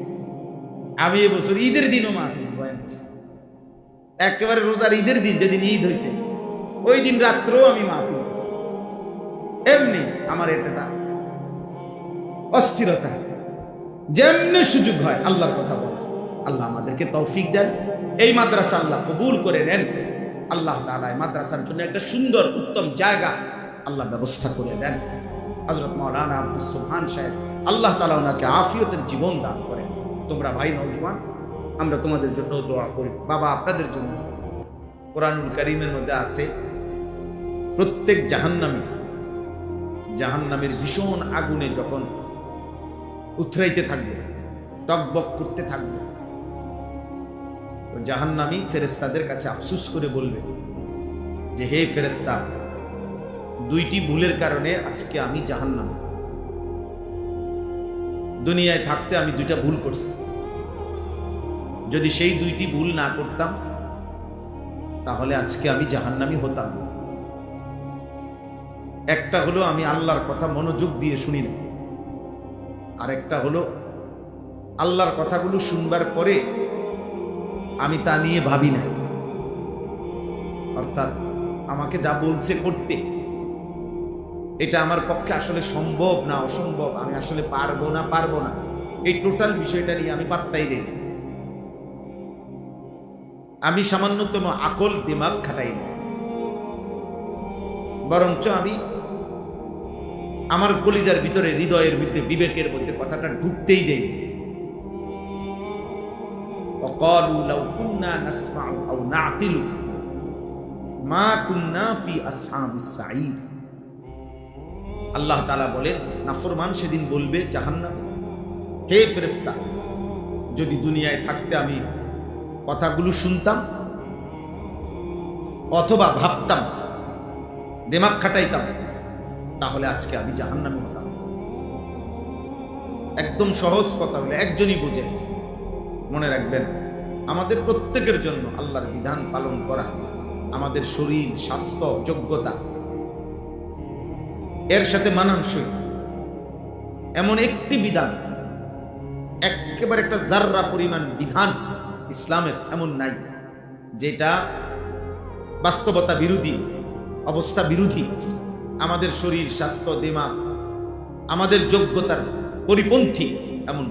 আমি এবছর ঈদের দিনও মাহফিল বয়ান করছি, একেবারে রোজার ঈদের দিন, যেদিন ঈদ হয়েছে ওই দিন রাত্রেও আমি মাহফিল করছি। এমনি আমার এটা অস্থিরতা, যেমনি সুযোগ হয় আল্লাহর কথা বলে। আল্লাহ আমাদেরকে তৌফিক দেন, এই মাদ্রাসা আল্লাহ কবুল করে নেন। আল্লাহ তাআলা মাদ্রাসার জন্য একটা সুন্দর উত্তম জায়গা আল্লাহ ব্যবস্থা করে দেন। হযরত মাওলানা আব্দুস সুবহান সাহেব, আল্লাহ তাআলা ওনাকে আফিয়তের জীবন দান করেন। তোমরা ভাই নওজোয়ান, আমরা তোমাদের জন্য দোয়া করি। বাবা আপনাদের জন্য কোরআনুল কারীমের মধ্যে আছে প্রত্যেক জাহান্নামের ভীষণ আগুনে যখন উথরাইতে থাকবে, টকবক করতে থাকবে, জাহান্নামী ফেরেশতাদের কাছে আফসোস করে বলবে যে হে ফেরেশতা, 2টি ভুলের কারণে আজকে আমি জাহান্নামী। দুনিয়ায় থাকতে আমি 2টা ভুল করছি, যদি সেই 2টি ভুল না করতাম তাহলে আজকে আমি জাহান্নামী হতাম। একটা হলো আমি আল্লাহর কথা মনোযোগ দিয়ে শুনি না, আর একটা হলো আল্লাহর কথাগুলো শুনবার পরে আমি তা নিয়ে ভাবি না, অর্থাৎ আমাকে যা বলছে করতে, এটা আমার পক্ষে আসলে সম্ভব না অসম্ভব, আমি আসলে পারবো না, এই টোটাল বিষয়টা নিয়ে আমি পাত্তাই দেই। আমি সামান্যতম আকল দিমাগ খাটাই না, বরঞ্চ আমি আমার কলিজার ভিতরে, হৃদয়ের মধ্যে, বিবেকের মধ্যে কথাটা ঢুকতেই দেই। وقالوا لو كنا نسمع أو نعقل ما كنا في أصحاب السعير। আল্লাহ তাআলা বলেন, নাফরমান সেদিন বলবে জাহান্নাম, হে ফেরেশতা, যদি দুনিয়ায় থাকতে আমি কথাগুলো শুনতাম অথবা ভাবতাম, দিমাগ খাটাইতাম, তাহলে আজকে আমি জাহান্নামী হতাম। একদম সহজ কথা হলে একজনই বুঝে। মনে রাখবেন, আমাদের প্রত্যেকের জন্য আল্লাহর বিধান পালন করা, আমাদের শরীর, স্বাস্থ্য, যোগ্যতা এর সাথে মানানসই এমন একটি বিধান, একেবারে একটা জাররা পরিমাণ বিধান ইসলামের এমন নাই যেটা বাস্তবতা বিরোধী, অবস্থা বিরোধী, আমাদের শরীর, স্বাস্থ্য, দিমাগ, আমাদের যোগ্যতার পরিপন্থী, এমন